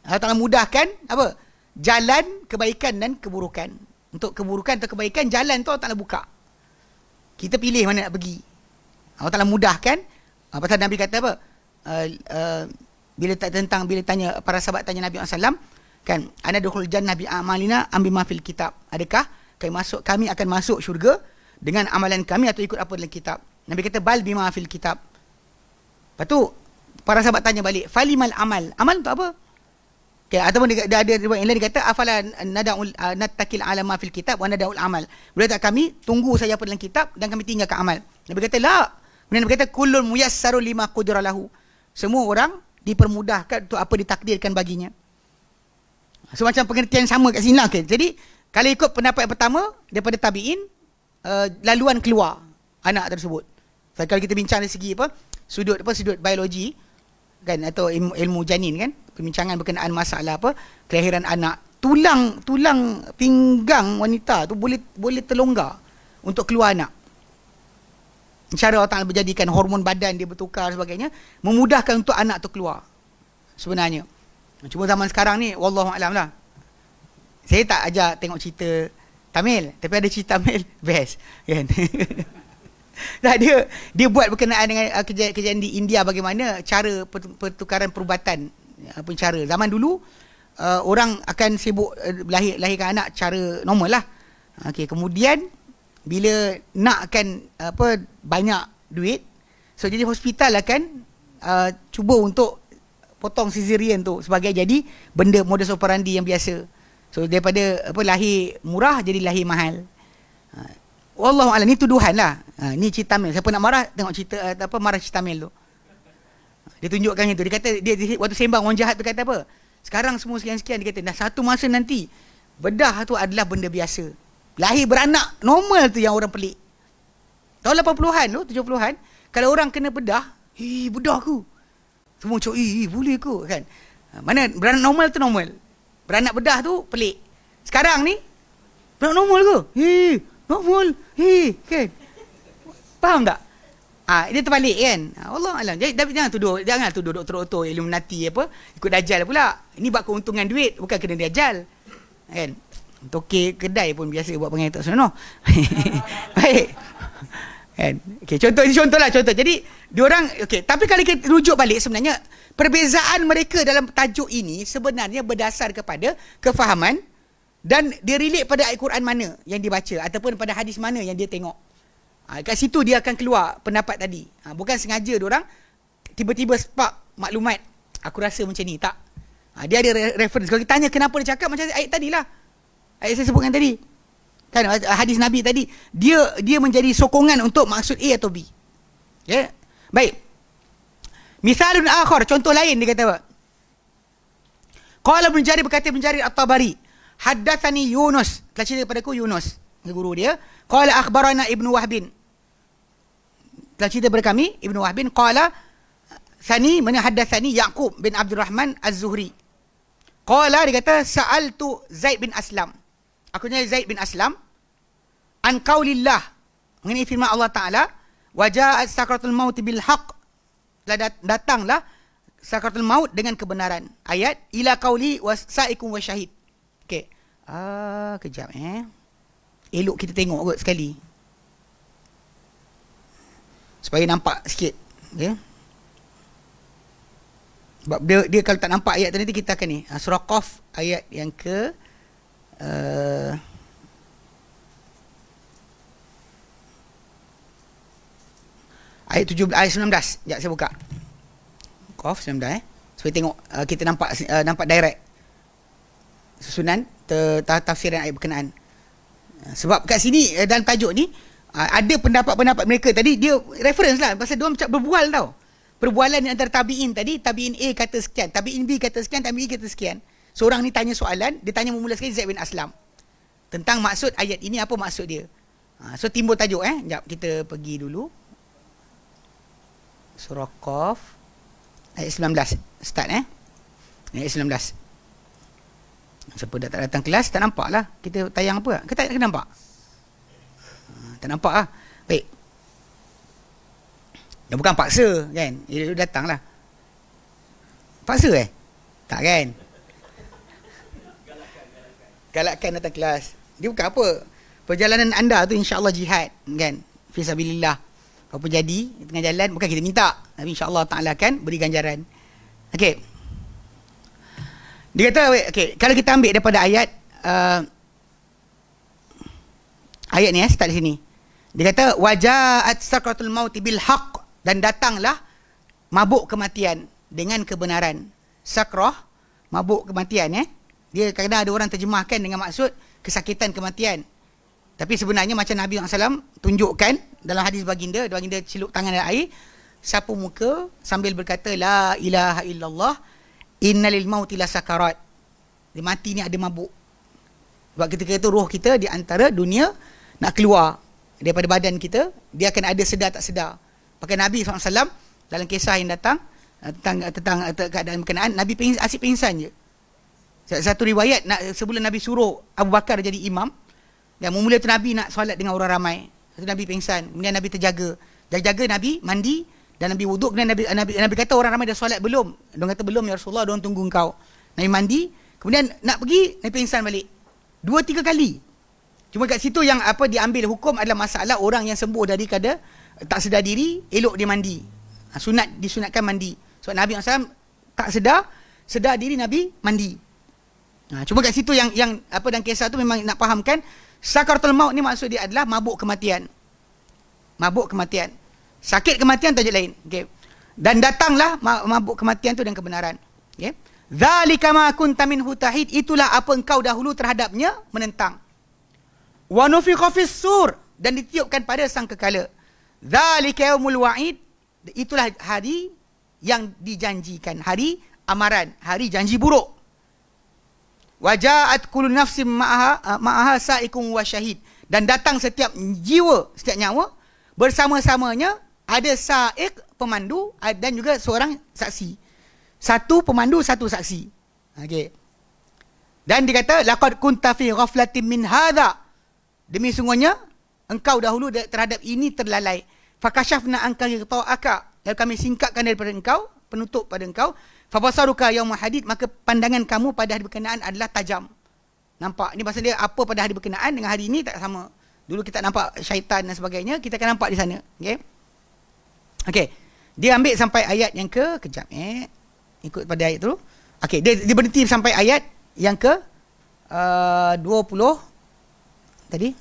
Allah Ta'ala mudahkan apa? Jalan kebaikan dan keburukan. Untuk keburukan atau kebaikan, jalan tu Allah Ta'ala buka. Kita pilih mana nak pergi. Allah Ta'ala mudahkan. Pasal Nabi kata apa? Bila tanya para sahabat, tanya Nabi SAW, kan, ana dukhul jannah bi amalina am bima fil kitab. Adakah kami akan masuk syurga dengan amalan kami atau ikut apa dalam kitab? Nabi kata bal bima fil kitab. Lepas tu para sahabat tanya balik, falimal amal. Amal untuk apa? Okay, ataupun dia ada yang lain, dia kata afala nada'ul nattakil ala ma fil kitab wa nada'ul amal. Boleh tak kami tunggu saja apa dalam kitab dan kami tinggalkan amal? Nabi kata la. Kemudian Nabi kata kullun muyassaru lima qudra lahu. Semua orang dipermudahkan untuk apa ditakdirkan baginya. So macam pengertian sama kat sini lah. Okay. Jadi kalau ikut pendapat yang pertama daripada tabi'in, laluan keluar anak tersebut. So, kalau kita bincang dari segi sudut biologi, kan, atau ilmu janin, kan, perbincangan berkenaan masalah kelahiran anak, tulang pinggang wanita tu boleh terlonggar untuk keluar anak. Cara Allah Ta'ala berjadikan hormon badan dia bertukar dan sebagainya, memudahkan untuk anak tu keluar sebenarnya. Cuma zaman sekarang ni wallahu a'lam lah. Saya tak ajak tengok cerita Tamil, tapi ada cerita Tamil best, kan. Nah, dia buat berkenaan dengan kejadian di India, bagaimana cara pertukaran perubatan, cara zaman dulu orang akan sibuk lahirkan anak cara normal lah. Okey, kemudian bila nakkan banyak duit, so jadi hospital akan cuba untuk potong cesarean tu sebagai jadi benda modus operandi yang biasa. So daripada lahir murah jadi lahir mahal. Wallahu a'lam, ni tuduhan lah. Ni cerita Tamil. Siapa nak marah tengok cerita marah cerita Tamil tu. Dia tunjukkan itu. Dia kata dia waktu sembang orang jahat tu kata apa? Sekarang semua sekian-sekian, dia kata dah satu masa nanti bedah tu adalah benda biasa. Lahir beranak normal tu yang orang pelik. Tahun 80-an tu, 70-an, kalau orang kena bedah, bedah aku. Semua cakap, boleh ke, kan? Mana beranak normal tu normal. Beranak bedah tu pelik. Sekarang ni beranak normal ke? Normal. Kan? Faham tak? Dia terbalik kan. Allah alam. Jadi jangan tuduh doktor Illuminati apa, ikut dajal pula. Ini buat keuntungan duit, bukan kena dajal. Kan? Tokek kedai pun biasa buat pengajian tak senonoh. Baik. Kan? Okey, contohlah. Jadi diorang okey, tapi kalau kita rujuk balik sebenarnya perbezaan mereka dalam tajuk ini sebenarnya berdasar kepada kefahaman dan dia relate pada Al-Quran mana yang dibaca ataupun pada hadis mana yang dia tengok. Kat situ dia akan keluar pendapat tadi. Bukan sengaja diorang tiba-tiba spark maklumat. Aku rasa macam ni, tak. Dia ada reference. Kalau kita tanya kenapa dia cakap macam ayat tadilah. Ayat saya sebutkan tadi. Kan hadis Nabi tadi, dia menjadi sokongan untuk maksud A atau B. Ya. Baik. Misalun akhar, contoh lain dia kata apa? Qala Ibn Jarir, berkata Ibn Jarir At-Tabari, haddatsani Yunus, telah cerita kepadaku Yunus, guru dia. Qala akhbarana Ibnu Wahbin, telah cerita kepada kami Ibnu Wahbin. Qala Sani, mana haddatsani Yaqub bin Abdurrahman Az-Zuhri. Qala, dia kata sa'altu Zaid bin Aslam, aku tanya Zaid bin Aslam an qaulillah, mengenai firman Allah Ta'ala, waja'at sakratul maut bil haqq, datanglah sakratul maut dengan kebenaran. Ayat ila qauli wasaikum wasyahid. Okey. Kejap elok kita tengok kot sekali supaya nampak sikit. Okey. Sebab dia kalau tak nampak ayat tu nanti kita akan ni. Surah Qaf ayat yang ke ayat 17, ayat 19. Sekejap saya buka. Qaf 19 supaya tengok kita nampak direct susunan tafsiran ayat berkenaan. Sebab kat sini dalam tajuk ni ada pendapat-pendapat mereka tadi, dia reference lah pasal dia macam berbual tau. Perbualan antara tabi'in tadi, tabi'in A kata sekian, tabi'in B kata sekian, tabi'in B kata sekian. Seorang ni tanya soalan, dia tanya bermula sekali Zaid bin Aslam tentang maksud ayat ini, apa maksud dia. So timbul tajuk Sekejap kita pergi dulu. Surah Qaf ayat 19 start ayat 19. Siapa dah tak datang kelas tak nampak lah kita tayang apa. Kita tak nampak. Tak nampak lah. Baik. Dia bukan paksa kan. Dia datang lah. Paksa tak kan. Galakkan datang kelas. Dia bukan apa. Perjalanan anda tu insya-Allah jihad kan. Fisabilillah. Apa jadi tengah jalan, bukan kita minta, tapi insya-Allah Ta'ala akan beri ganjaran. Okey. Dia kata okey, kalau kita ambil daripada ayat ayat ni start di sini. Dia kata waja'at sakratul maut bil haqq, dan datanglah mabuk kematian dengan kebenaran. Sakrah, mabuk kematian Dia kadang ada orang terjemahkan dengan maksud kesakitan kematian. Tapi sebenarnya macam Nabi SAW tunjukkan dalam hadis baginda celuk tangan dalam air, sapu muka sambil berkata la ilaha illallah innalil mauti lasakarat. Dia mati ni ada mabuk. Sebab ketika itu roh kita di antara dunia nak keluar daripada badan kita, dia akan ada sedar tak sedar. Pakai Nabi SAW dalam kisah yang datang tentang keadaan berkenaan, Nabi asyik pingsan je. Satu riwayat sebelum Nabi suruh Abu Bakar jadi imam, dan mula tu Nabi nak solat dengan orang ramai. Lepas tu Nabi pingsan. Kemudian Nabi terjaga. Jaga Nabi mandi dan Nabi wuduk. Kemudian Nabi kata orang ramai dah solat belum? Dia kata belum ya Rasulullah, dia tunggu engkau. Nabi mandi. Kemudian nak pergi, Nabi pingsan balik. 2-3 kali. Cuma kat situ yang apa diambil hukum adalah masalah orang yang sembuh daripada tak sedar diri, elok dia mandi. Disunatkan mandi. Sebab Nabi SAW tak sedar diri Nabi mandi. Cuma kat situ yang apa dalam kisah tu memang nak fahamkan sakaratul maut ni maksud dia adalah mabuk kematian. Mabuk kematian. Sakit kematian tajuk lain. Okey. Dan datanglah mabuk kematian tu dengan kebenaran. Okey. Zalika ma kunta minhu tahid, itulah apa engkau dahulu terhadapnya menentang. Wa nufikha fis sur, dan ditiupkan pada sangkakala. Zalika yaumul wa'id, itulah hari yang dijanjikan, hari amaran, hari janji buruk. Waja'at kullu nafsin ma'aha sa'ikum wa syahid, dan datang setiap jiwa, setiap nyawa bersama-samanya ada sa'iq, pemandu, dan juga seorang saksi. Satu pemandu, satu saksi. Okey. Dan dikata laqad kunta fi ghaflatin min hadha, demi sungguhnya engkau dahulu terhadap ini terlalai. fakashafna anka ghita'aka, lalu kami singkapkan daripada engkau penutup pada engkau, fabasaruka yaumul hadid, maka pandangan kamu pada hari berkenaan adalah tajam. Nampak? Ini maksud dia apa pada hari berkenaan dengan hari ini tak sama. Dulu kita nampak syaitan dan sebagainya, kita akan nampak di sana. Okey. Okey. Dia ambil sampai ayat yang kejap ikut pada ayat tu. Okey, dia berhenti sampai ayat yang 20 tadi.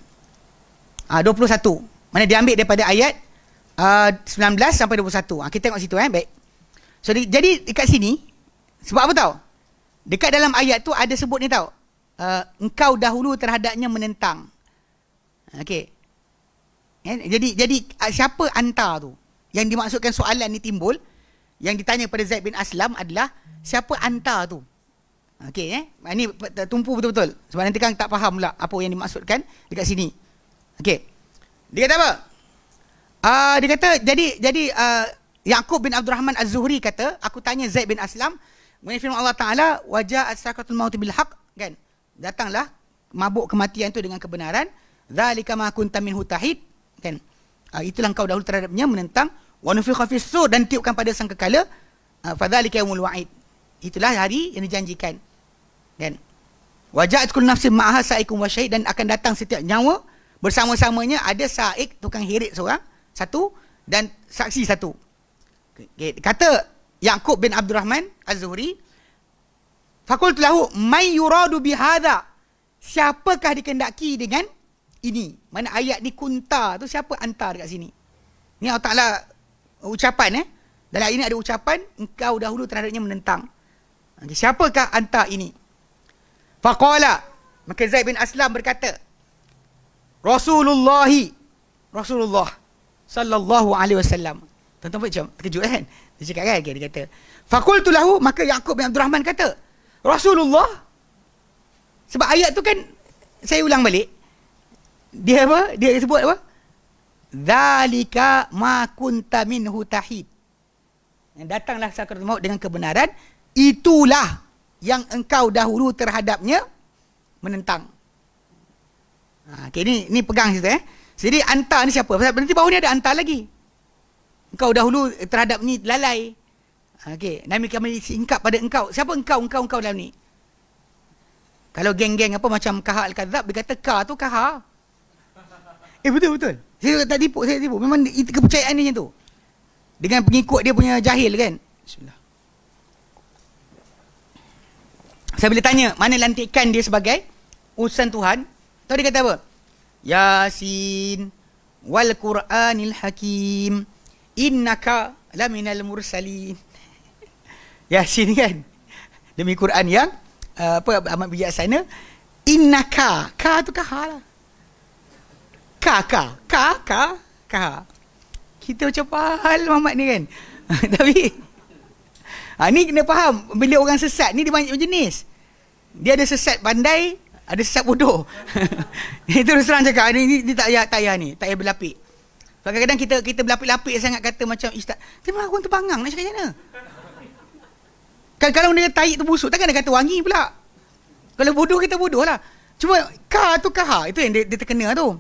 21. Mana dia ambil daripada ayat 19 sampai 21. Kita tengok situ baik. So jadi dekat sini sebab apa tahu? Dekat dalam ayat tu ada sebut ni tahu. Engkau dahulu terhadapnya menentang. Okey. Jadi siapa anta tu? Yang dimaksudkan soalan ni timbul, yang ditanya pada Zaid bin Aslam adalah siapa anta tu? Okey ini tumpu betul-betul. Sebab nanti kan tak faham pula apa yang dimaksudkan dekat sini. Okey. Dia kata apa? Dia kata jadi Yaqub bin Abdul Rahman Az-Zuhri kata, aku tanya Zaid bin Aslam, mengenai firman Allah Taala, waja'at sakratul maut bil haqq, kan? Datanglah mabuk kematian itu dengan kebenaran. Zalika ma kunta minhu tahid, kan? Itulah engkau dahulu terhadapnya menentang. Wa nufikha fis sur, dan tiupkan pada sangkakala. Fadzalika yaumul wa'id, itulah hari yang dijanjikan, kan? Waja'at kullu nafsin ma'aha sa'iqun wa syahid, dan akan datang setiap nyawa bersama-samanya ada sa'iq, tukang heret seorang satu, dan saksi satu. Kata Yaqub bin Abdul Rahman Az-Zuhri, faqultu lahu may yuradu bihadha, siapakah dikendaki dengan ini? Mana ayat ni kunta tu, siapa anta dekat sini? Ni Allah Ta'ala ucapan dalam ini ada ucapan engkau dahulu terhadapnya menentang. Siapakah anta ini? Faqala, maka Zaid bin Aslam berkata, Rasulullah sallallahu alaihi wasallam. Tuan-tuan macam terkejut kan? Dia cakap kan, dia kata, faqultu lahu, maka Yaqub bin Abdul Rahman kata, Rasulullah. Sebab ayat tu kan, saya ulang balik. Dia apa? Dia sebut apa? Zalika ma kunta minhu tahid. Datanglah sakaratul maut dengan kebenaran, itulah yang engkau dahulu terhadapnya menentang. Okay, ni pegang situ Jadi anta ni siapa? Nanti bawah ni ada anta lagi. Engkau dahulu terhadap ni lalai. Okey, Nabi kami singkap pada engkau. Siapa engkau dalam ni? Kalau geng-geng apa macam Kahar Al-Kadzab, dia kata ka tu Kahar. Betul. Saya tak tipu, Memang itu kepercayaan dia macam tu. Dengan pengikut dia punya jahil kan. Bismillah. Saya bila tanya, mana lantikan dia sebagai utusan Tuhan? Tahu dia kata apa? Yasin wal Qur'anil Hakim, innaka laminal mursalin. Yasin kan? Demi Quran yang amat bijaksana. Innaka, ka tu kahar lah. Ka. Kita macam pahal Muhammad ni kan. Tapi ni kena faham, bila orang sesat ni dia banyak jenis. Dia ada sesat pandai, ada sesat bodoh. Itu terus terang cakap, ni tak payah ni, tak payah berlapik. Kadang-kadang kita berlapik-lapik sangat, kata macam Ustaz, memang orang terbangang nak cakap macam mana? Kalau dia taik tu busuk, takkan dia kata wangi pula. Kalau bodoh, kita bodoh lah. Cuma ka tu kaha, itu yang dia terkena tu.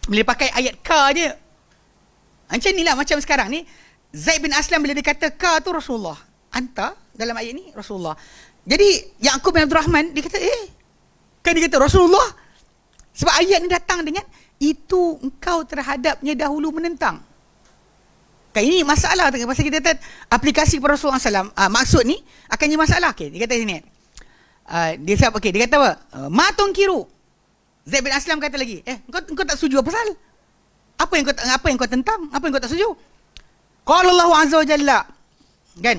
Bila pakai ayat ka je. Macam ni lah, macam sekarang ni Zaid bin Aslam bila dia kata ka tu Rasulullah, anta dalam ayat ni Rasulullah. Jadi Yaqub bin Abdul Rahman dia kata kan dia kata Rasulullah, sebab ayat ni datang dengan itu engkau terhadapnya dahulu menentang. Kan ini masalah pasal kita kata aplikasi kepada Rasulullah SAW. Maksud ni akan jadi masalah. Okay, dia kata sini dia siap, okay, dia kata apa? Ma tungkiru. Zaid bin Aslam kata lagi, engkau tak setuju apa pasal? Apa yang kau tentang? Apa yang kau tak setuju? Qala Allah Azza wa Jalla, kan?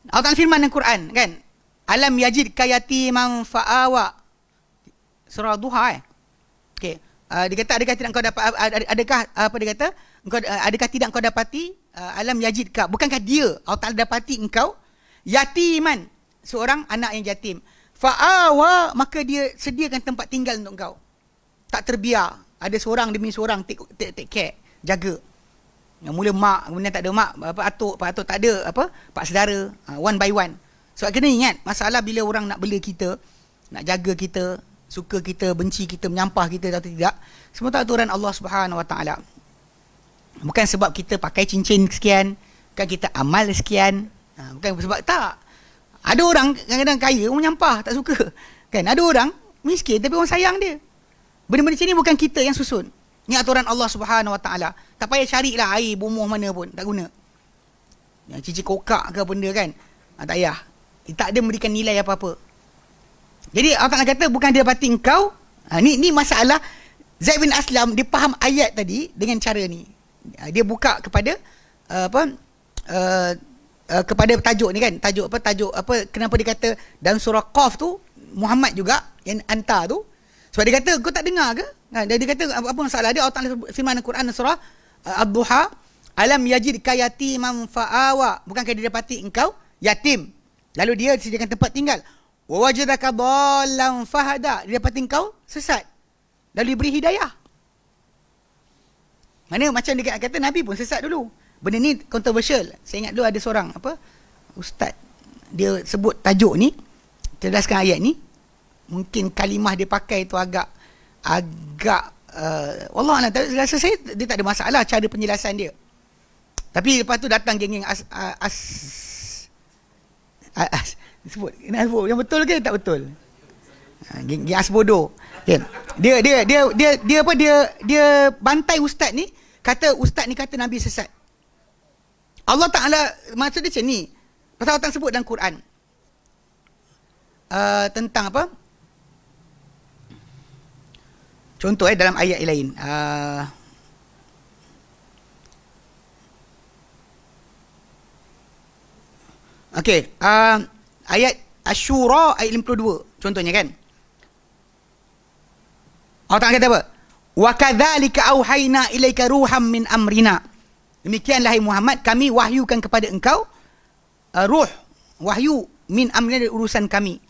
Allah Ta'ala firman dalam Quran, kan? Alam yajidka yatiman fa'awa. Surah Duha Okey. Dia kata adakah tidak kau dapat, adakah apa dia kata? Adakah tidak kau dapati alam yajidka, bukankah dia Allah Ta'ala dapati engkau yatiman, seorang anak yang yatim. Fa'awa, maka dia sediakan tempat tinggal untuk engkau. Tak terbiar. Ada seorang demi seorang take care, jaga. Yang mula mak, kemudian tak ada mak, pak atuk tak ada, pak saudara, one by one. So kena ingat, masalah bila orang nak bela kita, nak jaga kita, suka kita, benci kita, menyampah kita atau tidak, semua tak aturan Allah Subhanahu Wa Taala. Bukan sebab kita pakai cincin sekian, bukan kita amal sekian. Bukan sebab tak. Ada orang kadang-kadang kaya, orang menyampah, tak suka. Kan? Ada orang miskin tapi orang sayang dia. Benda-benda macam ni bukan kita yang susun. Ni aturan Allah Subhanahu Wa Taala. Tak payah carilah air bumuh mana pun, tak guna. Yang cici kokak ke benda kan, tak payah. Tak ada memberikan nilai apa-apa. Jadi Allah Ta'ala kata bukan dia dapati engkau. Ni masalah. Zaid bin Aslam dia faham ayat tadi dengan cara ni. Dia buka kepada kepada tajuk ni kan. Tajuk apa, kenapa dia kata dalam surah Qaf tu Muhammad juga yang hantar tu. Sebab dia kata kau tak dengar ke? Dia kata apa masalah dia? Allah Ta'ala firman Al-Quran surah Ad-Duha, alam yajidka yatiman fa'awa. Bukankah dia dapati engkau yatim, lalu dia disediakan tempat tinggal. Wa wajadaka dhallan fahada. Dia dapati engkau sesat, lalu diberi hidayah. Mana macam dia kata Nabi pun sesat dulu. Benda ni kontroversial. Saya ingat dulu ada seorang ustaz, dia sebut tajuk ni, jelaskan ayat ni. Mungkin kalimah dia pakai tu agak wallahualam, rasa saya dia tak ada masalah cara penjelasan dia. Tapi lepas tu datang geng-geng sebut yang betul ke tak betul? Geng asbodo. Okay. Dia bantai ustaz ni, kata ustaz ni kata Nabi sesat. Allah Ta'ala maksud dia macam ni. Pasal Allah Ta'ala sebut dalam Quran tentang apa? Contoh dalam ayat lain. Okey, ayat Asy-Syura ayat 52 contohnya kan. Allah Ta'ala kata apa? Wa kadzalika auhayna ilaika ruham min amrina. Demikianlah hai Muhammad, kami wahyukan kepada engkau ruh, wahyu min amrina, dari urusan kami.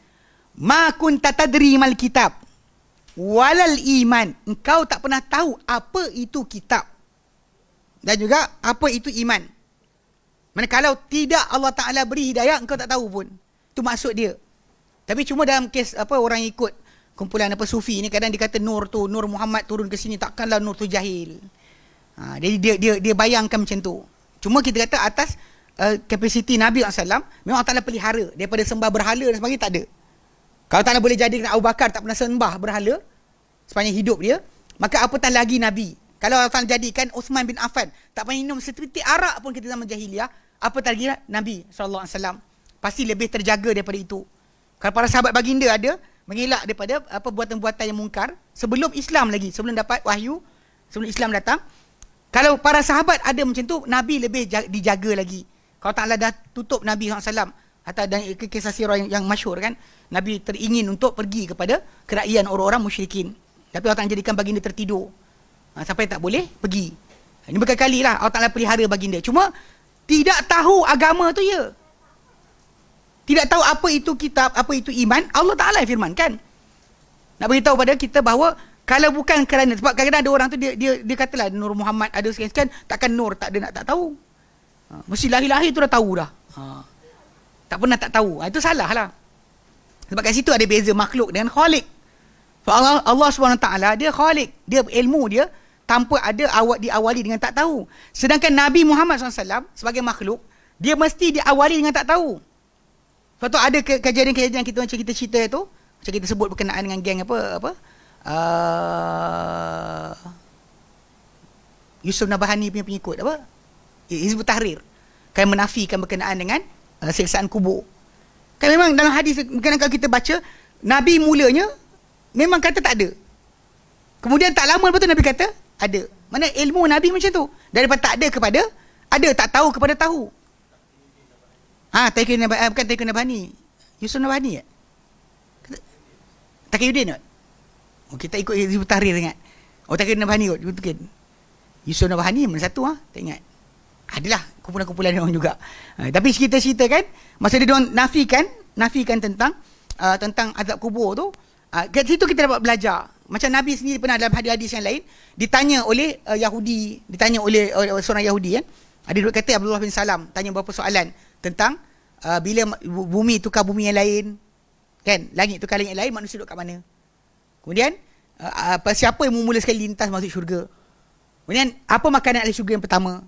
Ma kunta tadri mal kitab walal iman. Engkau tak pernah tahu apa itu kitab dan juga apa itu iman. Manakala tidak Allah Ta'ala beri hidayah, engkau tak tahu pun. Itu maksud dia. Tapi cuma dalam kes orang ikut kumpulan sufi ni, kadang dia kata nur Muhammad turun ke sini, takkanlah nur tu jahil. Jadi dia bayangkan macam tu. Cuma kita kata atas kapasiti Nabi SAW, memang Allah Ta'ala pelihara daripada sembah berhala dan sebagainya, tak ada. Kalau Ta'ala boleh jadikan Abu Bakar tak pernah sembah berhala sepanjang hidup dia, maka apatah lagi Nabi. Kalau Allah Ta'ala jadikan Uthman bin Affan tak pernah minum setitik arak pun kita zaman jahiliah, apatah lagi Nabi SAW. Pasti lebih terjaga daripada itu. Kalau para sahabat baginda ada mengelak daripada buatan-buatan yang mungkar sebelum Islam lagi, sebelum dapat wahyu, sebelum Islam datang. Kalau para sahabat ada macam tu, Nabi lebih dijaga lagi. Kalau Ta'ala dah tutup Nabi SAW, atau dan kisah sirah yang masyhur kan, Nabi teringin untuk pergi kepada kerajaan orang-orang musyrikin, tapi Allah Ta'ala jadikan baginda tertidur sampai tak boleh pergi. Ini berkali-kali lah Allah Ta'ala pelihara baginda. Cuma tidak tahu agama tu ya, tidak tahu apa itu kitab, apa itu iman. Allah Ta'ala yang firmankan, nak beritahu pada kita bahawa kalau bukan kerana, sebab kadang-kadang ada orang tu dia katalah Nur Muhammad ada sekian-sekian, takkan Nur tak ada nak tak tahu. Mesti lahir-lahir tu dah tahu dah. Tak pernah tak tahu. Itu salah lah. Sebab kat situ ada beza makhluk dengan khalik. Allah SWT dia khalik. Dia ilmu dia tanpa ada diawali dengan tak tahu. Sedangkan Nabi Muhammad SAW sebagai makhluk, dia mesti diawali dengan tak tahu. Sebab tu ada kejadian-kejadian kita macam kita cerita tu, macam kita sebut berkenaan dengan geng Yusuf Nabhani punya pengikut Hizbut Tahrir, kan menafikan berkenaan dengan siksaan kubur. Kan memang dalam hadis kadang-kadang kita baca, Nabi mulanya memang kata tak ada. Kemudian tak lama lepas tu Nabi kata ada. Mana ilmu Nabi macam tu. Daripada tak ada kepada ada, tak tahu kepada tahu. Bukan Taqiyuddin Nabhani. Yusuf Nabhani ya? Taqiyuddin tak? Kita ikut Hizbut Tahrir ingat. Taqiyuddin Nabhani kot. Yusuf Nabhani mana satu tak ingat. Adalah kumpulan-kumpulan orang juga. Tapi cerita-cerita kan, masa dia orang nafikan tentang azab kubur tu, kat situ kita dapat belajar. Macam Nabi sendiri pernah dalam hadis-hadis yang lain ditanya oleh Yahudi, ditanya oleh seorang Yahudi kan. Ada dua kata Abdullah bin Salam tanya beberapa soalan tentang bila bumi tukar bumi yang lain, kan? Langit tukar langit yang lain, manusia duduk kat mana? Kemudian siapa yang mula sekali lintas masuk syurga? Kemudian, apa makanan ahli syurga yang pertama?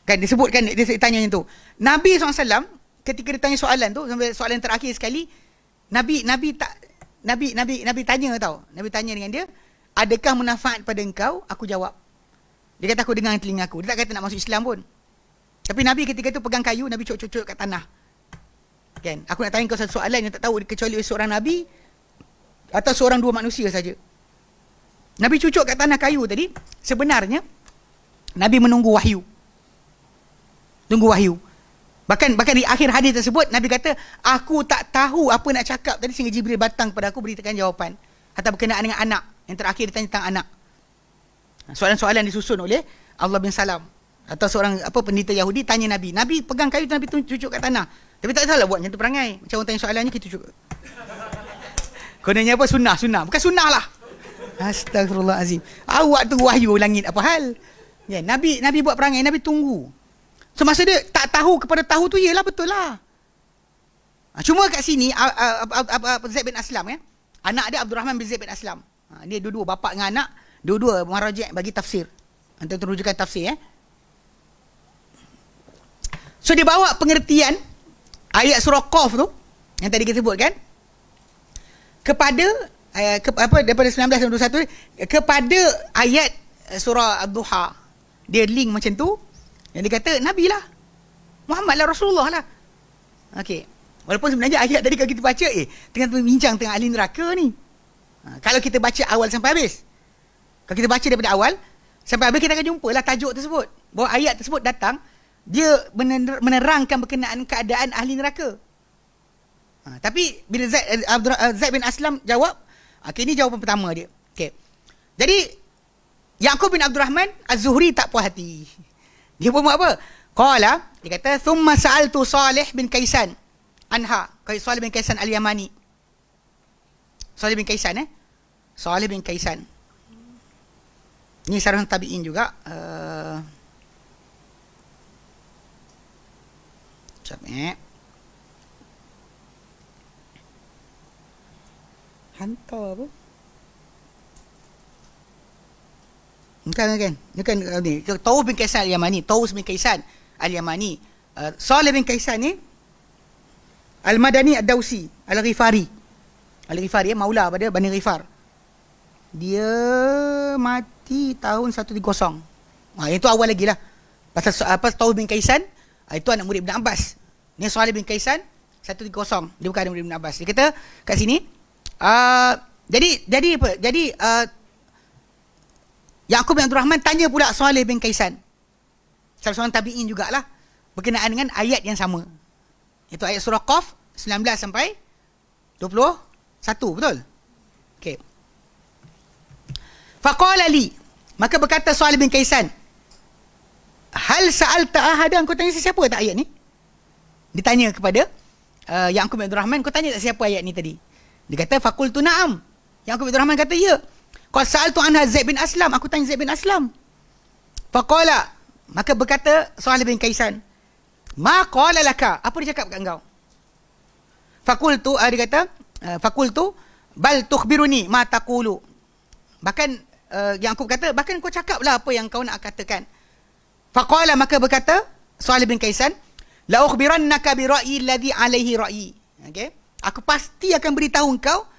Kan disebutkan, dia tanya yang tu. Nabi SAW, ketika ditanya soalan tu, sampai soalan terakhir sekali, Nabi tanya tau. Nabi tanya dengan dia, adakah manfaat pada engkau? Aku jawab. Dia kata, aku dengar telinga aku. Dia tak kata nak masuk Islam pun. Tapi Nabi ketika tu pegang kayu, Nabi cocok-cocok kat tanah. Kan? Aku nak tanya kau satu soalan yang tak tahu kecuali seorang Nabi atau seorang dua manusia saja. Nabi cucuk kat tanah kayu tadi, sebenarnya Nabi menunggu wahyu. Tunggu wahyu. Bahkan di akhir hadis tersebut, Nabi kata, aku tak tahu apa nak cakap tadi sehingga Jibril datang kepada aku beritakan jawapan. Atau berkenaan dengan anak. Yang terakhir ditanya tentang anak. Soalan-soalan disusun oleh Allah bin Salam. Atau seorang pendeta Yahudi tanya Nabi. Nabi pegang kayu tu, Nabi cucuk kat tanah. Tapi tak salah buat macam tu perangai. Macam orang tanya soalannya, kita cucuk. Kononnya apa? Sunnah. Bukan sunnah lah. Astagfirullahalazim. Awak tu wahyu langit apa hal? Ya, Nabi buat perangai, Nabi tunggu. So masa dia tak tahu kepada tahu tu, iyalah betul lah. Cuma kat sini Zaid bin Aslam, anak dia Abdurrahman bin Zaid bin Aslam. Dia dua-dua bapa dengan anak, dua-dua maraji' bagi tafsir. Antara rujukan tafsir. So dia bawa pengertian ayat surah Qaf tu yang tadi kita sebut kan, kepada daripada 19 dan 21 kepada ayat surah Ad-Duha. Dia link macam tu. Yang dia kata Nabi lah, Muhammad lah, Rasulullah lah. Okey. Walaupun sebenarnya ayat tadi kalau kita baca, tengah bincang tengah ahli neraka ni. Kalau kita baca awal sampai habis. Kalau kita baca daripada awal sampai habis, kita akan jumpa lah tajuk tersebut. Bahawa ayat tersebut datang, dia menerangkan berkenaan keadaan ahli neraka. Tapi bila Zaid bin Aslam jawab, ini jawapan pertama dia. Okay. Jadi Yaqub bin Abdurrahman Az-Zuhri tak puas hati. Dia pun buat apa? Qala, dia kata, thumma sa'altu Salih bin Kaisan anha. Salih bin Kaisan al-Yamani. Salih bin Kaisan Salih bin Kaisan. Ni sarah tabi'in juga. Hantar apa? Bukan. Ni Taus bin Kaisan al-Yamani. Taus bin Kaisan al-Yamani. Salih bin Kaisan ni Al-Madani Ad-Dawsi Al-Ghifari. Al-Ghifari maula pada Bani Ghifar. Dia mati tahun 130. Itu awal lagi lah. Pasal Taus bin Kaisan, itu anak murid Ibn Abbas. Ni Salih bin Kaisan 130. Dia bukan anak murid Ibn Abbas. Dia kata kat sini, jadi apa? Jadi Yaqub bin Abdurrahman tanya pula Salih bin Kaisan, salah seorang tabi'in jugalah, berkenaan dengan ayat yang sama. Itu ayat surah Qaf 19 sampai 21, betul? Okey. Faqala li, maka berkata Salih bin Kaisan, hal sa'alta ahadan, kau tanya siapa tak ayat ni? Ditanya kepada Yaqub bin Abdurrahman, kau tanya tak siapa ayat ni tadi? Dia kata faqultu na'am. Yaqub bin Abdurrahman kata ya. Qad sa'altu anha Zaid bin Aslam, aku tanya Zaid bin Aslam. Faqala, maka berkata Salih bin Kaisan, ma qala laka, apa dia cakap kat engkau? Faqultu, dia kata faqultu bal tukhbiruni ma taqulu. Bahkan Yaqub kata, bahkan kau cakaplah apa yang kau nak katakan. Faqala, maka berkata Salih bin Kaisan, la ukhbirannaka bi ra'yi alladhi alaihi ra'yi. Okey, aku pasti akan beritahu engkau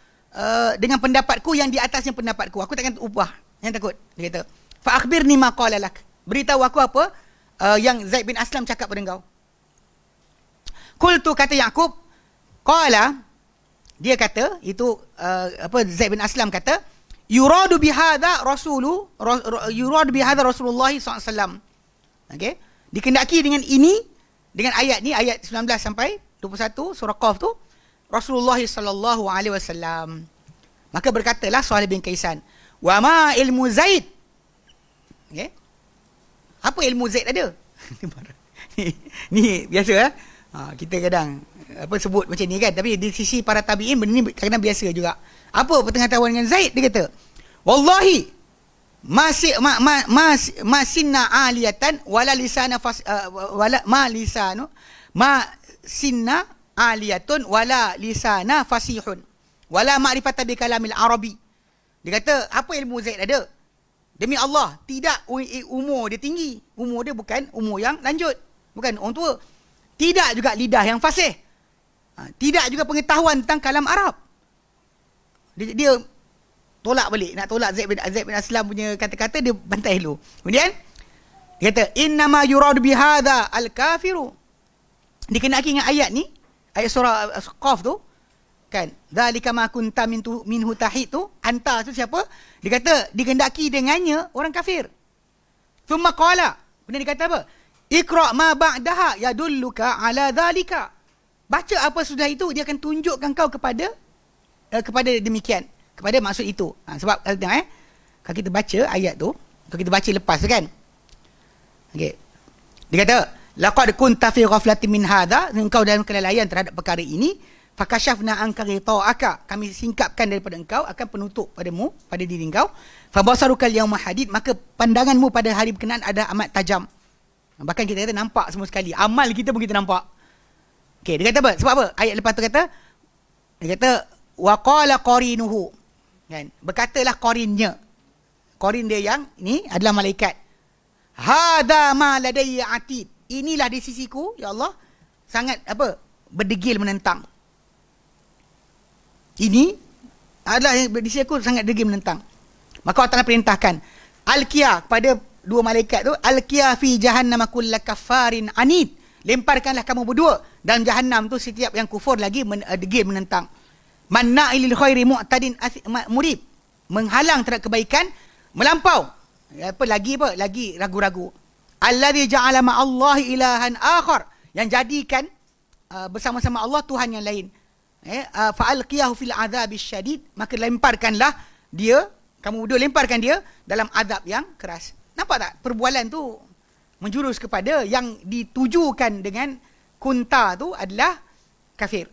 dengan pendapatku yang di atasnya pendapatku. Aku takkan ubah. Jangan takut. Dia kata, fa akhbirni ma qala lak. Beritahu aku apa yang Zaid bin Aslam cakap pada engkau. Qultu, kata Yaqub, qala, dia kata itu Zaid bin Aslam kata, yuradu bihadza Rasulullah sallallahu alaihi wasallam. Okey, dikendaki dengan ini, dengan ayat ni, ayat 19 sampai 21 surah Qaf tu, Rasulullah sallallahu alaihi wasallam. Maka berkatalah Salih bin Kaisan, wa ma ilmu Zaid. Okey, apa ilmu Zaid ada? ni biasa kita kadang sebut macam ni kan, tapi di sisi para tabi'in benda ni kadang biasa juga. Apa pengetahuan dengan Zaid? Dia kata, wallahi ma sinna aliyatan wala lisana wala ma lisanu ma sinna aliyatun wala lisana fasihun wala ma'rifata bi kalamil arabi. Dia kata, apa ilmu Zaid ada? Demi Allah, tidak umur dia tinggi. Umur dia bukan umur yang lanjut. Bukan orang tua. Tidak juga lidah yang fasih. Tidak juga pengetahuan tentang kalam Arab. Dia tolak balik. Nak tolak Zaid bin Aslam punya kata-kata, dia bantai dulu. Kemudian, dia kata, innama yuradu bihadha al-kafiru. Dikenaki dengan ayat ni, ayat surah Qaf tu, kan, dzalika ma kunta minhu tahid tu, anta tu siapa? Dia kata digendaki dengannya orang kafir. Thumma qala, kemudian dia kata apa? Iqra ma ba'daha yadulluka ala dzalika. Baca apa sudah itu, dia akan tunjukkan kau kepada demikian, kepada maksud itu. Sebab kalau kita baca ayat tu, kalau kita baca lepas tu kan. Okey. Dia kata laqad kunta fi ghaflatin min hadha, engkau dalam kelalaian terhadap perkara ini. Fakashafna anka ghita'aka, kami singkapkan daripada engkau akan penutup padamu, pada diri engkau. Fabasaruka al-yawma hadid, maka pandanganmu pada hari berkenaan ada amat tajam. Bahkan kita kata nampak semua sekali. Amal kita pun kita nampak. Okey, dia kata apa? Sebab apa? Ayat lepas tu kata, dia kata wa qala qarinuhu. Kan? Berkatalah qarinnya. Qarin dia yang ini adalah malaikat. Hadza ma ladayya atid. Inilah di sisiku, ya Allah, sangat apa? Berdegil menentang. Ini adalah yang di sisi aku sangat degil menentang. Maka Allah Ta'ala perintahkan Al-Qiyah kepada dua malaikat tu, Al-Qiyah fi jahannam kulla kafarin anid. Lemparkanlah kamu berdua dalam jahannam tu setiap yang kufur lagi degil menentang. Manna'ilil khairi mu'tadin murib. Menghalang terhadap kebaikan, melampau. Lagi ragu-ragu. Alladzi ja'ala ma'allahi ilahan akhar. Yang jadikan bersama-sama Allah Tuhan yang lain. Fa'alqiyahu fil azabis syadid, maka lemparkanlah dia, kamu berdua lemparkan dia dalam azab yang keras. Nampak tak perbualan tu menjurus kepada yang ditujukan dengan kunta tu adalah kafir.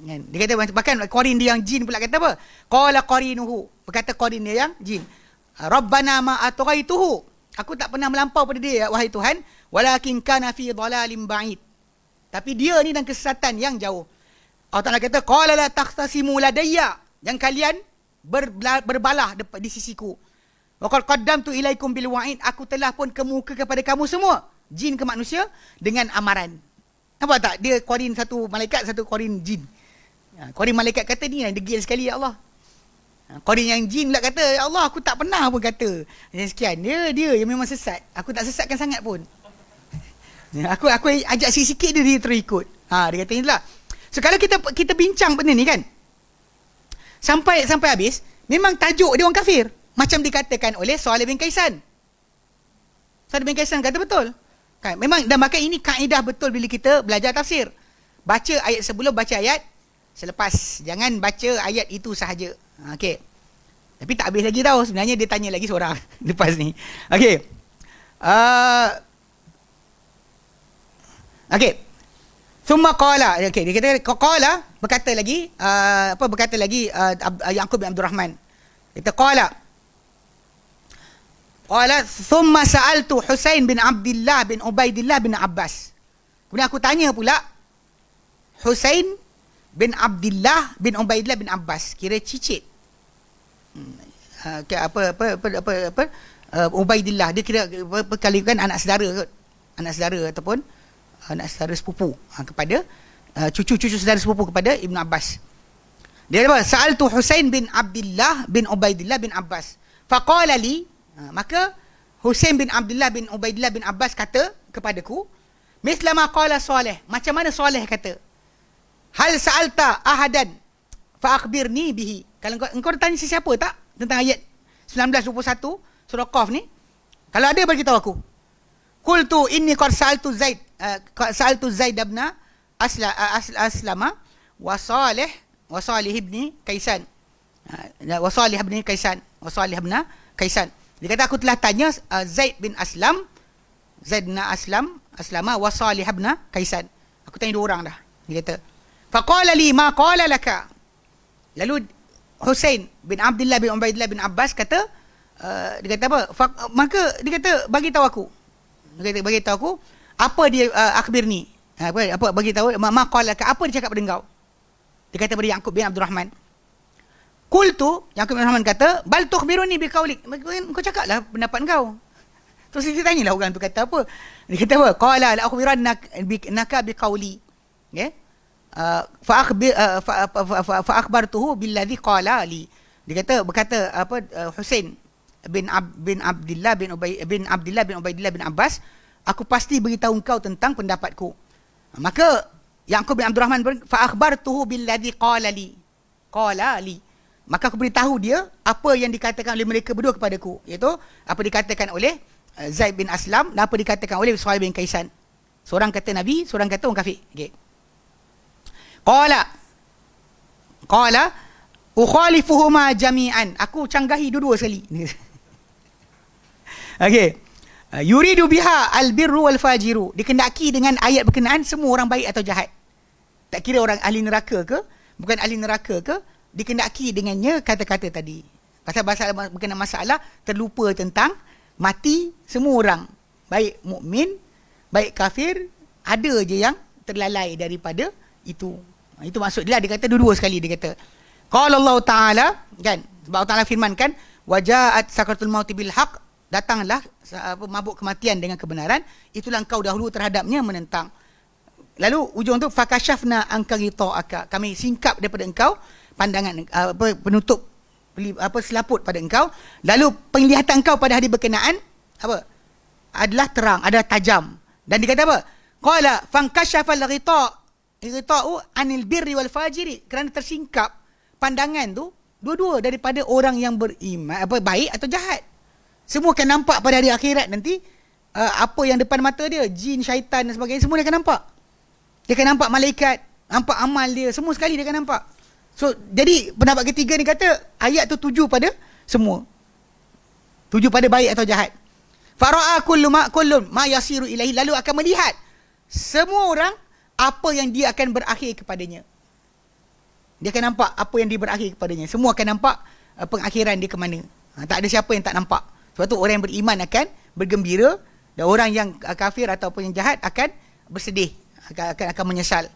Dia kata, bahkan qarin dia yang jin pula kata apa? Qala qarinuhu, berkata qarin dia yang jin, Rabbana ma atghaituhu, aku tak pernah melampau pada dia wahai Tuhan, walakin kana fi dhalalim ba'id, tapi dia ni dalam kesesatan yang jauh. Allah Ta'ala kata, qala la takhtasimu ladayya, yang kalian berbalah di sisiku. Wa qad qaddamtu ilaikum bil wa'id, aku telah pun kemuka kepada kamu semua, jin ke manusia, dengan amaran. Nampak tak? Dia qarin satu malaikat, satu qarin jin. Qarin malaikat kata ni yang degil sekali, ya Allah. Qarin yang jin pula kata, ya Allah, aku tak pernah pun kata yang sekian. Dia yang memang sesat. Aku tak sesatkan sangat pun. Aku ajak sikit-sikit dia terus ikut. Dia kata inilah. So kalau kita bincang benda ni kan, sampai habis, memang tajuk dia orang kafir. Macam dikatakan oleh Salih bin Kaisan. Salih bin Kaisan kata betul. Kan, memang dan maka ini kaedah betul bila kita belajar tafsir. Baca ayat sebelum, baca ayat selepas. Jangan baca ayat itu sahaja. Okey. Tapi tak habis lagi tahu. Sebenarnya dia tanya lagi seorang lepas ni. Okey. Okey. Summa qala. Okey, dia kata qala, berkata lagi Yaqub bin Abdurrahman. Kita qala thumma sa'altu Husain bin Abdullah bin Ubaidillah bin Abbas. Kemudian aku tanya pula Husain bin Abdullah bin Ubaidillah bin Abbas, kira cicit. Ubaidillah dia kira berkalikan anak saudara ataupun anak saudara sepupu kepada cucu-cucu saudara sepupu kepada Ibn Abbas. Dia apa? Sa'altu Husain bin Abdullah bin Ubaidillah bin Abbas. Faqala li, maka Husain bin Abdullah bin Ubaidillah bin Abbas kata kepadaku, misla ma qala Salih, macam mana Salih kata, hal sa'alta ahadan fa akhbirni bihi. Kalau engkau tanya sesiapa tak tentang ayat 1921 surah Qaf ni, kalau ada bagi tahu aku. Qultu inni qad sa'altu Zaid bin Aslama wa Salih bin Kaisan. Wa Salih bin Kaisan. Dia kata aku telah tanya Zaid bin Aslama wa Salih bin Kaisan. Aku tanya dua orang dah. Dia kata, faqala li ma qala laka. Lalu Husain bin Abdullah bin Ubaidillah bin Abbas kata, dia kata apa? Maka dia kata bagi tahu aku. Dia kata bagi tahu aku apa dia akhbir ni. Apa bagi tahu ma qala laka, apa dia cakap pada engkau? Dia kata pada Yaqub bin Abdurrahman. Qultu, Yaqub bin Rahman kata, bal tukhbiruni biqaulik. Kau cakaplah pendapat kau. Terus dia tanyalah orang tu kata apa. Dia kata apa? Qala la akhbirannaka biqauli. Okey. Fa akhbartuhu billadhi qala li. Dia berkata apa, Husain bin Abdullah bin Ubaidillah bin Abbas, aku pasti beritahu engkau tentang pendapatku. Maka Yaqub bin Abdul Rahman fa akhbartuhu billadhi qala li. Maka aku beritahu dia apa yang dikatakan oleh mereka berdua kepadaku, iaitu apa dikatakan oleh Zaid bin Aslam dan apa dikatakan oleh Suhaib bin Kaisan. Seorang kata Nabi, seorang kata orang kafir. Okey. Qala ukhalifuhuma jami'an. Aku canggahi dua-dua sekali. Okey. Yuridu biha albirru wal fajiru. Dikendaki dengan ayat berkenaan semua orang baik atau jahat. Tak kira orang ahli neraka ke, bukan ahli neraka ke, dikendaki dengannya kata-kata tadi. Pasal berkenaan masalah terlupa tentang mati semua orang. Baik mukmin, baik kafir, ada je yang terlalai daripada itu. Itu maksud dia. Dia kata dua-dua sekali. Dia kata, qala Allah Ta'ala, kan? Sebab Allah Ta'ala firmankan, wajaat sakratul mauti bil haq, datanglah mabuk kematian dengan kebenaran, itulah engkau dahulu terhadapnya menentang. Lalu ujung tu, fakashafna anka ghita'aka, kami singkap daripada engkau pandangan penutup selaput pada engkau, lalu penglihatan engkau pada hari berkenaan apa adalah terang, adalah tajam. Dan dikata apa? Qala fankashafal ghita'u anil birri wal fajiri, kerana tersingkap pandangan tu dua-dua daripada orang yang beriman, baik atau jahat. Semua akan nampak pada hari akhirat nanti, apa yang depan mata dia, jin, syaitan dan sebagainya, semua dia akan nampak. Dia akan nampak malaikat, nampak amal dia, semua sekali dia akan nampak. So, jadi pendapat ketiga ni kata ayat tu tuju pada semua. Tuju pada baik atau jahat. Fara'a kullu ma yasiru ilahi, lalu akan melihat semua orang apa yang dia akan berakhir kepadanya. Dia akan nampak apa yang dia berakhir kepadanya. Semua akan nampak pengakhiran dia ke mana. Tak ada siapa yang tak nampak. Sebab tu orang yang beriman akan bergembira, dan orang yang kafir ataupun yang jahat akan bersedih, akan menyesal.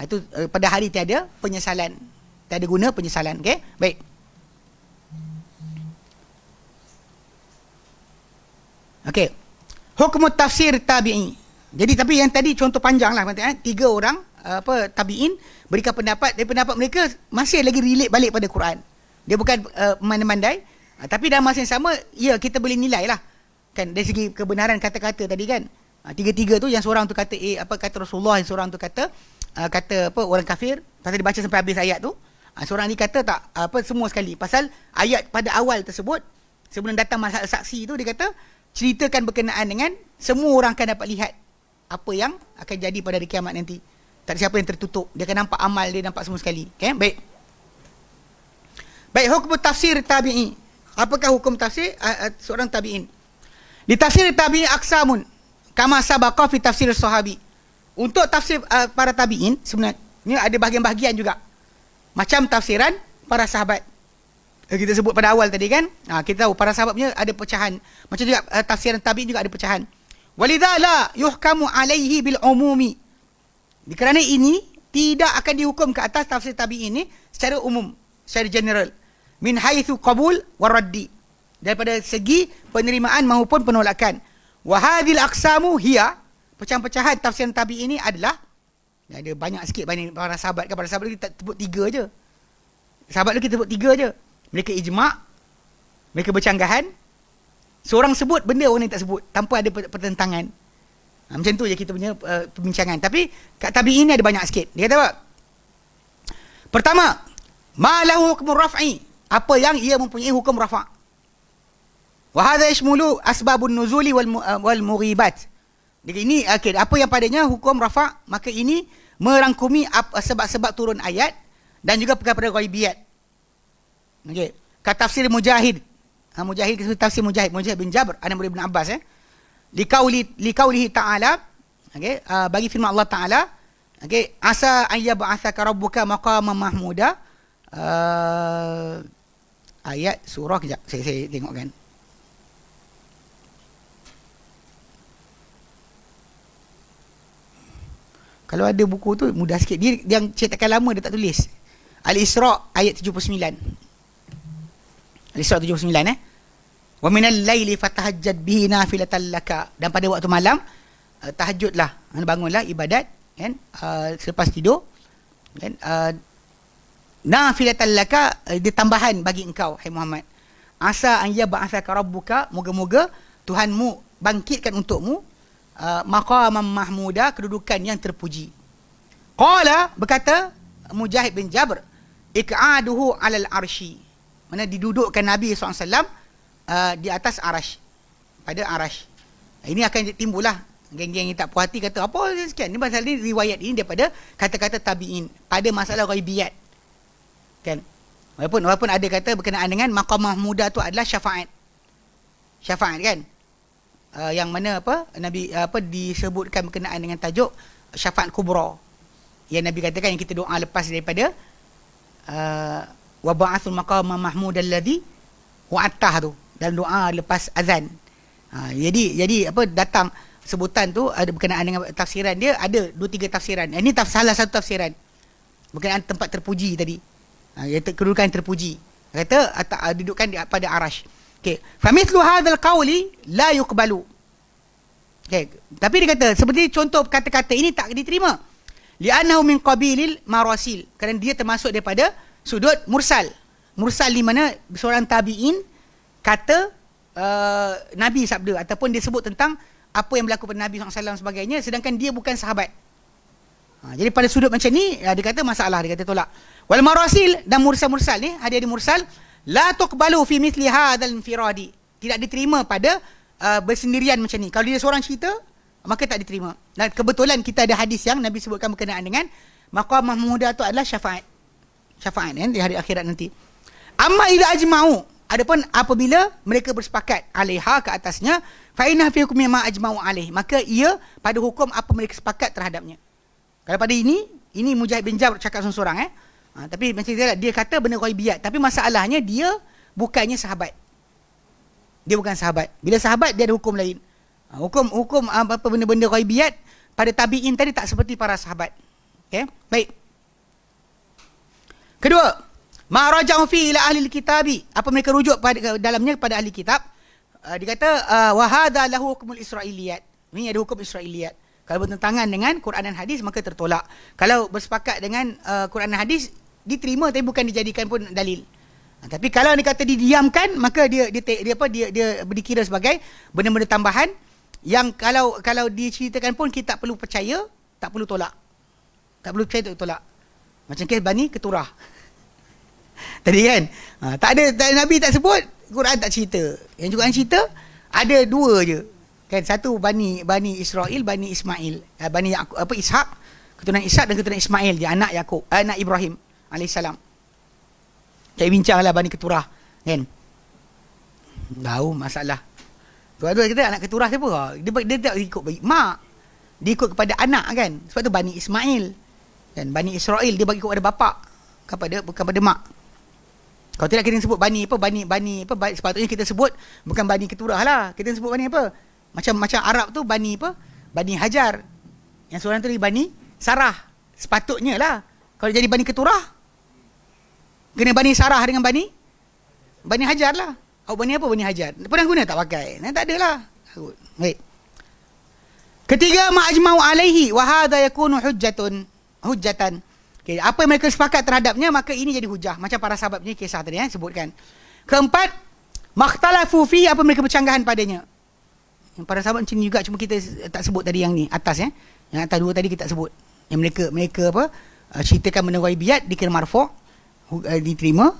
Itu pada hari tiada penyesalan. Tak ada guna penyesalan. Okey? Baik. Okey. Hukum tafsir tabi'i. Jadi tapi yang tadi contoh panjang lah. Tiga orang tabi'in berikan pendapat. Dari pendapat mereka masih lagi relate balik pada Quran. Dia bukan mandai-mandai. Tapi dalam masa yang sama, ya kita boleh nilai lah. Kan, dari segi kebenaran kata-kata tadi kan. Tiga-tiga tu, yang seorang tu kata kata Rasulullah, yang seorang tu kata orang kafir. Pasal dia baca sampai habis ayat tu. Seorang ni kata tak, semua sekali. Pasal ayat pada awal tersebut, sebelum datang masalah saksi tu, dia kata ceritakan berkenaan dengan semua orang akan dapat lihat apa yang akan jadi pada hari kiamat nanti. Tak ada siapa yang tertutup. Dia akan nampak amal dia, nampak semua sekali. Okay? Baik, hukum tafsir tabi'i. Apakah hukum tafsir seorang tabi'in? Di tafsir tabi'i aksamun kama sabaqa fi tafsir sahabi. Untuk tafsir para tabi'in sebenarnya ada bahagian-bahagian juga. Macam tafsiran para sahabat. Kita sebut pada awal tadi kan. Kita tahu para sahabatnya ada pecahan. Macam juga tafsiran tabi'in juga ada pecahan. Walidha la yuhkamu alaihi bil umumi. Kerana ini tidak akan dihukum ke atas tafsir tabi'in ini secara umum, secara general. Min haitsu qabul wa raddi. Daripada segi penerimaan maupun penolakan. Wa hadhil aqsamu hiya, pecahan-pecahan tafsiran tabi'in ini adalah, ada banyak sikit banding para sahabat kan. Para sahabat kita sebut tiga je. Sahabat kita sebut tiga je. Mereka ijma', mereka bercanggahan. Seorang sebut benda orang lain tak sebut, tanpa ada pertentangan. Macam tu je kita punya perbincangan. Tapi kat tabi'in ni ada banyak sikit. Dia kata apa? Pertama, ma lahu hukmur raf'i, apa yang ia mempunyai hukum rafa'. Wa hadha yashmulu asbabun nuzuli wal mughibat. Jadi ini apa yang padanya hukum rafa', maka ini merangkumi sebab-sebab turun ayat dan juga perkara-perkara ghaibiyat. Okey, kata tafsir Mujahid. Mujahid tafsir Mujahid bin Jabr an Ibn Abbas liqaulihi ta'ala, okey, bagi firman Allah Ta'ala, okey, asa ayyab'atsaka rabbuka maqaman mahmuda. Ayat surah kejap saya tengok kan. Kalau ada buku tu mudah sikit. Dia yang cetakan lama dia tak tulis. Al-Isra ayat 79. Al-Isra 79 Wa minal laili fatahajjad bihi nafilatan laka, dan pada waktu malam tahajudlah, bangunlah ibadat kan, selepas tidur kan, nafilatan laka, dia tambahan bagi engkau hai Muhammad. Asa an yab'atsaka rabbuka, moga-moga Tuhanmu bangkitkan untukmu maqaman mahmuda, kedudukan yang terpuji. Qala, berkata Mujahid bin Jabr, iq'aduhu 'alal arsy, mana didudukkan Nabi SAW di atas arash, pada arash. Ini akan timbullah geng-geng yang tak puas hati, kata apa sekian ni, pasal ni riwayat ini daripada kata-kata tabi'in pada masalah ghaibiyat kan. Walaupun ada kata berkenaan dengan maqam mahmuda tu adalah syafaat kan, yang mana Nabi disebutkan berkenaan dengan tajuk syafaat kubra, yang Nabi katakan yang kita doa lepas daripada wa ba'athul maqam mahmud alladhi wa'attah tu, dalam doa lepas azan. Jadi datang sebutan tu ada berkenaan dengan tafsiran dia, ada 2-3 tafsiran. Ini salah satu tafsiran berkenaan tempat terpuji tadi, iaitu kedudukan terpuji, kata dudukan pada arash. Okey, fa mithlu hadzal qawli la yuqbalu. Okey, tapi dia kata seperti contoh kata-kata ini tak diterima, li'annahu min qabilil marasil, kerana dia termasuk daripada sudut mursal di mana seorang tabi'in kata Nabi sabda, ataupun dia sebut tentang apa yang berlaku pada Nabi SAW sebagainya, sedangkan dia bukan sahabat. Jadi pada sudut macam ni dia kata masalah, dia kata tolak. Wal marasil, dan mursal ni, hadis mursal la tuqbalu fi mithli hadzal infiradi, tidak diterima pada bersendirian macam ni. Kalau dia seorang cerita maka tak diterima. Dan kebetulan kita ada hadis yang Nabi sebutkan berkenaan dengan maqam mahmuda tu adalah syafaat kan, di hari akhirat nanti. Amma idza ajma'u, adapun apabila mereka bersepakat alaiha, ke atasnya, fa inna fi hukmi ma ajma'u alaih, maka ia pada hukum apa mereka sepakat terhadapnya. Kalau pada ini Mujahid bin Jabr cakap seorang tapi macam dia kata benda ghaibiyat, tapi masalahnya dia bukannya sahabat. Dia bukan sahabat. Bila sahabat dia ada hukum lain. Hukum apa benda-benda ghaibiyat pada tabi'in tadi tak seperti para sahabat. Okey, baik. Kedua, ma raja'u fi ila ahli kitabi, apa mereka rujuk pada dalamnya kepada ahli kitab. Dia kata wa hadza lahu hukmul israiliyat. Ini ada hukum israiliyat. Kalau bertentangan dengan Quran dan hadis maka tertolak. Kalau bersepakat dengan Quran dan hadis diterima, tapi bukan dijadikan pun dalil. Tapi kalau dia kata didiamkan, maka dia dikira sebagai benda-benda tambahan yang kalau diceritakan pun kita tak perlu percaya, tak perlu tolak. Tak perlu percaya, tak tolak. Macam kes Bani Keturah. Tadi kan, tak ada Nabi tak sebut, Quran tak cerita. Yang Quran cerita ada 2 je. Kan, satu Bani Israel, Bani Ismail, Bani Ishak, keturunan Ishak dan keturunan Ismail, dia anak Yakub, anak Ibrahim alaihissalam. Cari bincanglah Bani Keturah kan. Tahu masalah. Tuan-tuan kita anak keturah siapa? Dia tak ikut mak. Dia ikut kepada anak kan. Sebab tu Bani Ismail. Dan Bani Israel dia bagi ikut kepada bapak, bukan pada mak. Kalau tidak kita sebut Bani sepatutnya kita sebut bukan Bani Keturah lah. Kita sebut Bani apa? Macam Arab tu Bani Bani Hajar. Yang seorang tu Bani Sarah. Sepatutnya lah. Kalau jadi Bani Keturah, kena Bani Sarah dengan Bani Hajar lah. Bani apa? Bani Hajar. Pernah guna tak pakai? Tak ada lah. Baik. Ketiga, ma'ajma'u alaihi wa hadha yakunu hujjatan. Okay, apa yang mereka sepakat terhadapnya, maka ini jadi hujah. Macam para sahabat punya kisah tadi sebutkan. Keempat, makhtalafu fi, apa mereka bercanggahan padanya. Yang para sahabat macam ni juga, cuma kita tak sebut tadi yang ni atas ya. Yang atas 2 tadi kita tak sebut. Yang mereka ceritakan benda ghaibiyat dikira marfu', diterima.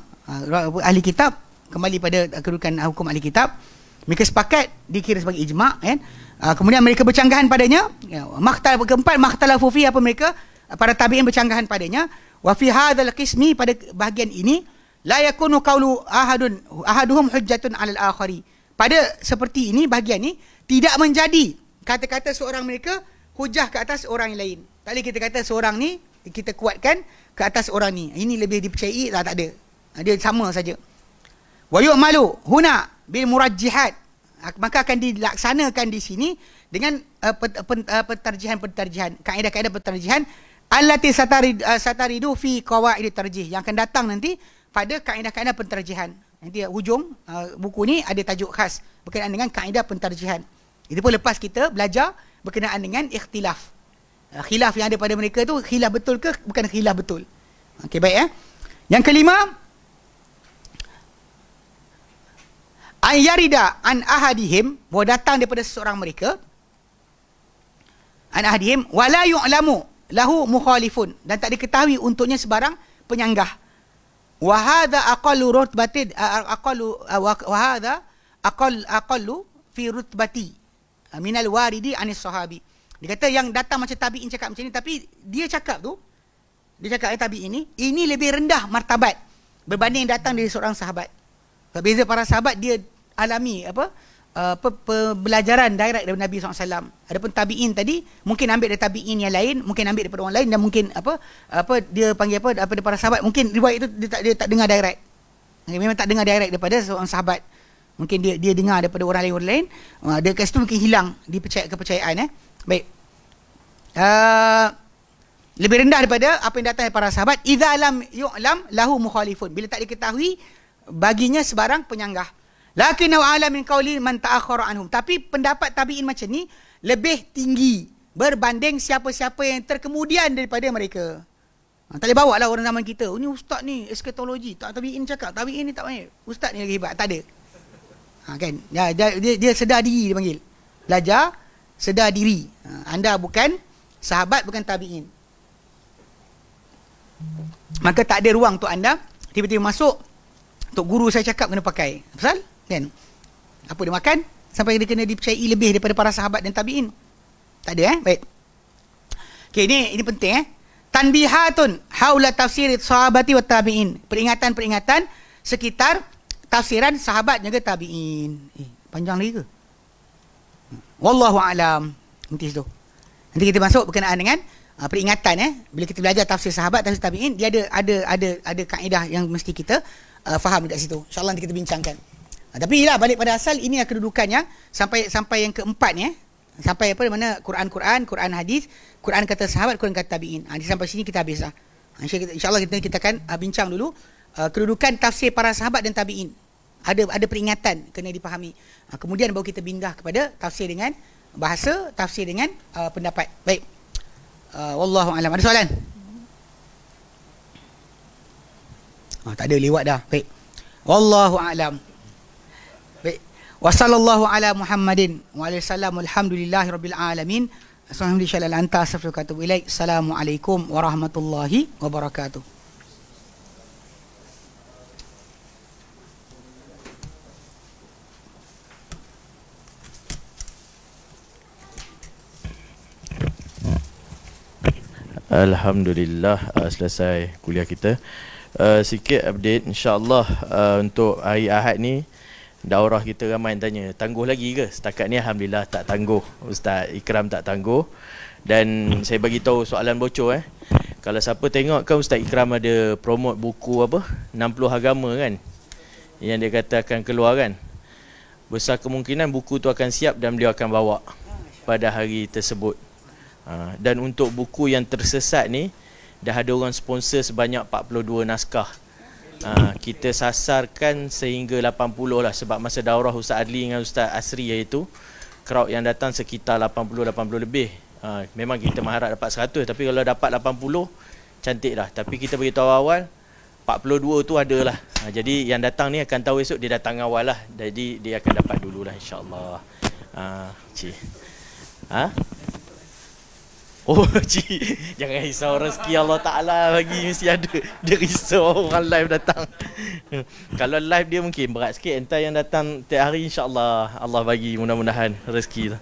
Ahli kitab kembali pada kedudukan hukum ahli kitab. Mereka sepakat dikira sebagai ijma' kan. Kemudian mereka bercanggahan padanya. Keempat, makhtalafu fi, apa mereka para tabi'in bercanggahan padanya. Wa fi hadzal qismi, pada bahagian ini, la yakunu qawlu ahaduhum hujjatun 'alal akhari. Pada seperti ini, bahagian ni tidak menjadi kata-kata seorang mereka hujah ke atas orang yang lain. Tak boleh kita kata seorang ni kita kuatkan ke atas orang ni. Ini lebih dipercayai, tak ada. Dia sama saja. Wa yu'malu huna bil murajjihat, maka akan dilaksanakan di sini dengan pentarjihan, kaedah-kaedah pentarjihan allati sataridu fi qawaid tarjih, yang akan datang nanti pada kaedah-kaedah pentarjihan. Nanti hujung buku ni ada tajuk khas berkenaan dengan kaedah pentarjihan. Itu pun lepas kita belajar berkenaan dengan ikhtilaf. Khilaf yang ada pada mereka tu khilaf betul ke bukan khilaf betul. Okey, baik. Yang kelima, an yarida an ahadihim, bahawa datang daripada seseorang mereka, an ahadihim wala yu'lamu lahu mukhalifun, dan tak diketahui untuknya sebarang penyanggah. Wa hadha aqallu rutbatin wa hadha aqallu fi rutbati minal waridi anis sahabi. Dia kata yang datang macam tabi'in cakap macam ni, tapi dia cakap tabi'in ini lebih rendah martabat berbanding datang dari seorang sahabat. Berbeza para sahabat dia alami pembelajaran direct daripada Nabi SAW. Adapun tabi'in tadi mungkin ambil dari tabi'in yang lain, mungkin ambil daripada orang lain, dan mungkin dia panggil daripada para sahabat, mungkin riwayat itu dia tak dengar direct. Memang tak dengar direct daripada seorang sahabat. Mungkin dia dengar daripada orang lain. Dia kat situ mungkin hilang kepercayaan. Baik. Lebih rendah daripada apa yang datang daripada para sahabat. Idza lam yu'lam lahu mukhalifun, bila tak diketahui baginya sebarang penyanggah. Lakinnahu a'la min qawli man ta'akhkhara anhum, tapi pendapat tabi'in macam ni lebih tinggi berbanding siapa-siapa yang terkemudian daripada mereka. Tak boleh bawa lah orang zaman kita, ni ustaz ni eskatologi, tak tabi'in cakap, tabi'in ni tak main, ustaz ni lagi hebat. Tak ada. Kan? Dia sedar diri, dia panggil. Belajar, sedar diri. Anda bukan sahabat, bukan tabi'in. Maka tak ada ruang untuk anda tiba-tiba masuk, untuk guru saya cakap kena pakai. Pasal? Kan? Apa dia makan sampai dia kena dipercayai lebih daripada para sahabat dan tabi'in? Tak ada. Baik. Okay, ini penting. Tanbihatun haula tafsirit sahabati wa tabi'in. Peringatan-peringatan sekitar tafsiran sahabat juga tabi'in. Panjang lagi ke? Wallahu a'lam. Nanti situ. Nanti kita masuk berkenaan dengan peringatan. Bila kita belajar tafsir sahabat, tafsir tabi'in, dia ada kaedah yang mesti kita faham dekat situ. InsyaAllah nanti kita bincangkan. Tapi lah balik pada asal, ini kedudukannya sampai yang keempat ni. Sampai mana Quran hadis, Quran kata sahabat, Quran kata tabi'in. Sampai sini kita habis lah. InsyaAllah kita akan bincang dulu kedudukan tafsir para sahabat dan tabi'in. Ada peringatan kena dipahami. Kemudian baru kita pindah kepada tafsir dengan bahasa, tafsir dengan pendapat. Baik. Wallahu a'lam. Ada soalan? Tak ada, lewat dah. Baik. Wallahu a'lam. Baik. Wa sallallahu ala Muhammadin wa alihi wasallam. Alhamdulillahirabbil alamin. Assalamualaikum warahmatullahi wabarakatuh. Alhamdulillah, selesai kuliah kita. Sikit update, insyaAllah untuk hari Ahad ni daurah kita ramai yang tanya, tangguh lagi ke? Setakat ni Alhamdulillah tak tangguh. Ustaz Ikram tak tangguh. Dan saya bagi tahu soalan bocor. Kalau siapa tengok kan Ustaz Ikram ada promote buku 60 agama kan, yang dia kata akan keluar kan. Besar kemungkinan buku tu akan siap dan beliau akan bawa pada hari tersebut. Dan untuk buku yang tersesat ni, dah ada orang sponsor sebanyak 42 naskah. Kita sasarkan sehingga 80 lah, sebab masa daurah Ustaz Adli dengan Ustaz Asri iaitu crowd yang datang sekitar 80 lebih. Memang kita mengharap dapat 100, tapi kalau dapat 80 cantik dah. Tapi kita beritahu awal 42 tu ada lah. Jadi yang datang ni akan tahu esok, dia datang awal lah. Jadi dia akan dapat dululah insyaAllah. Oh cik, jangan risau, rezeki Allah Ta'ala bagi mesti ada. Dia risau orang live datang. Kalau live dia mungkin berat sikit. Entah yang datang tiap hari insyaAllah Allah bagi mudah-mudahan rezeki tu.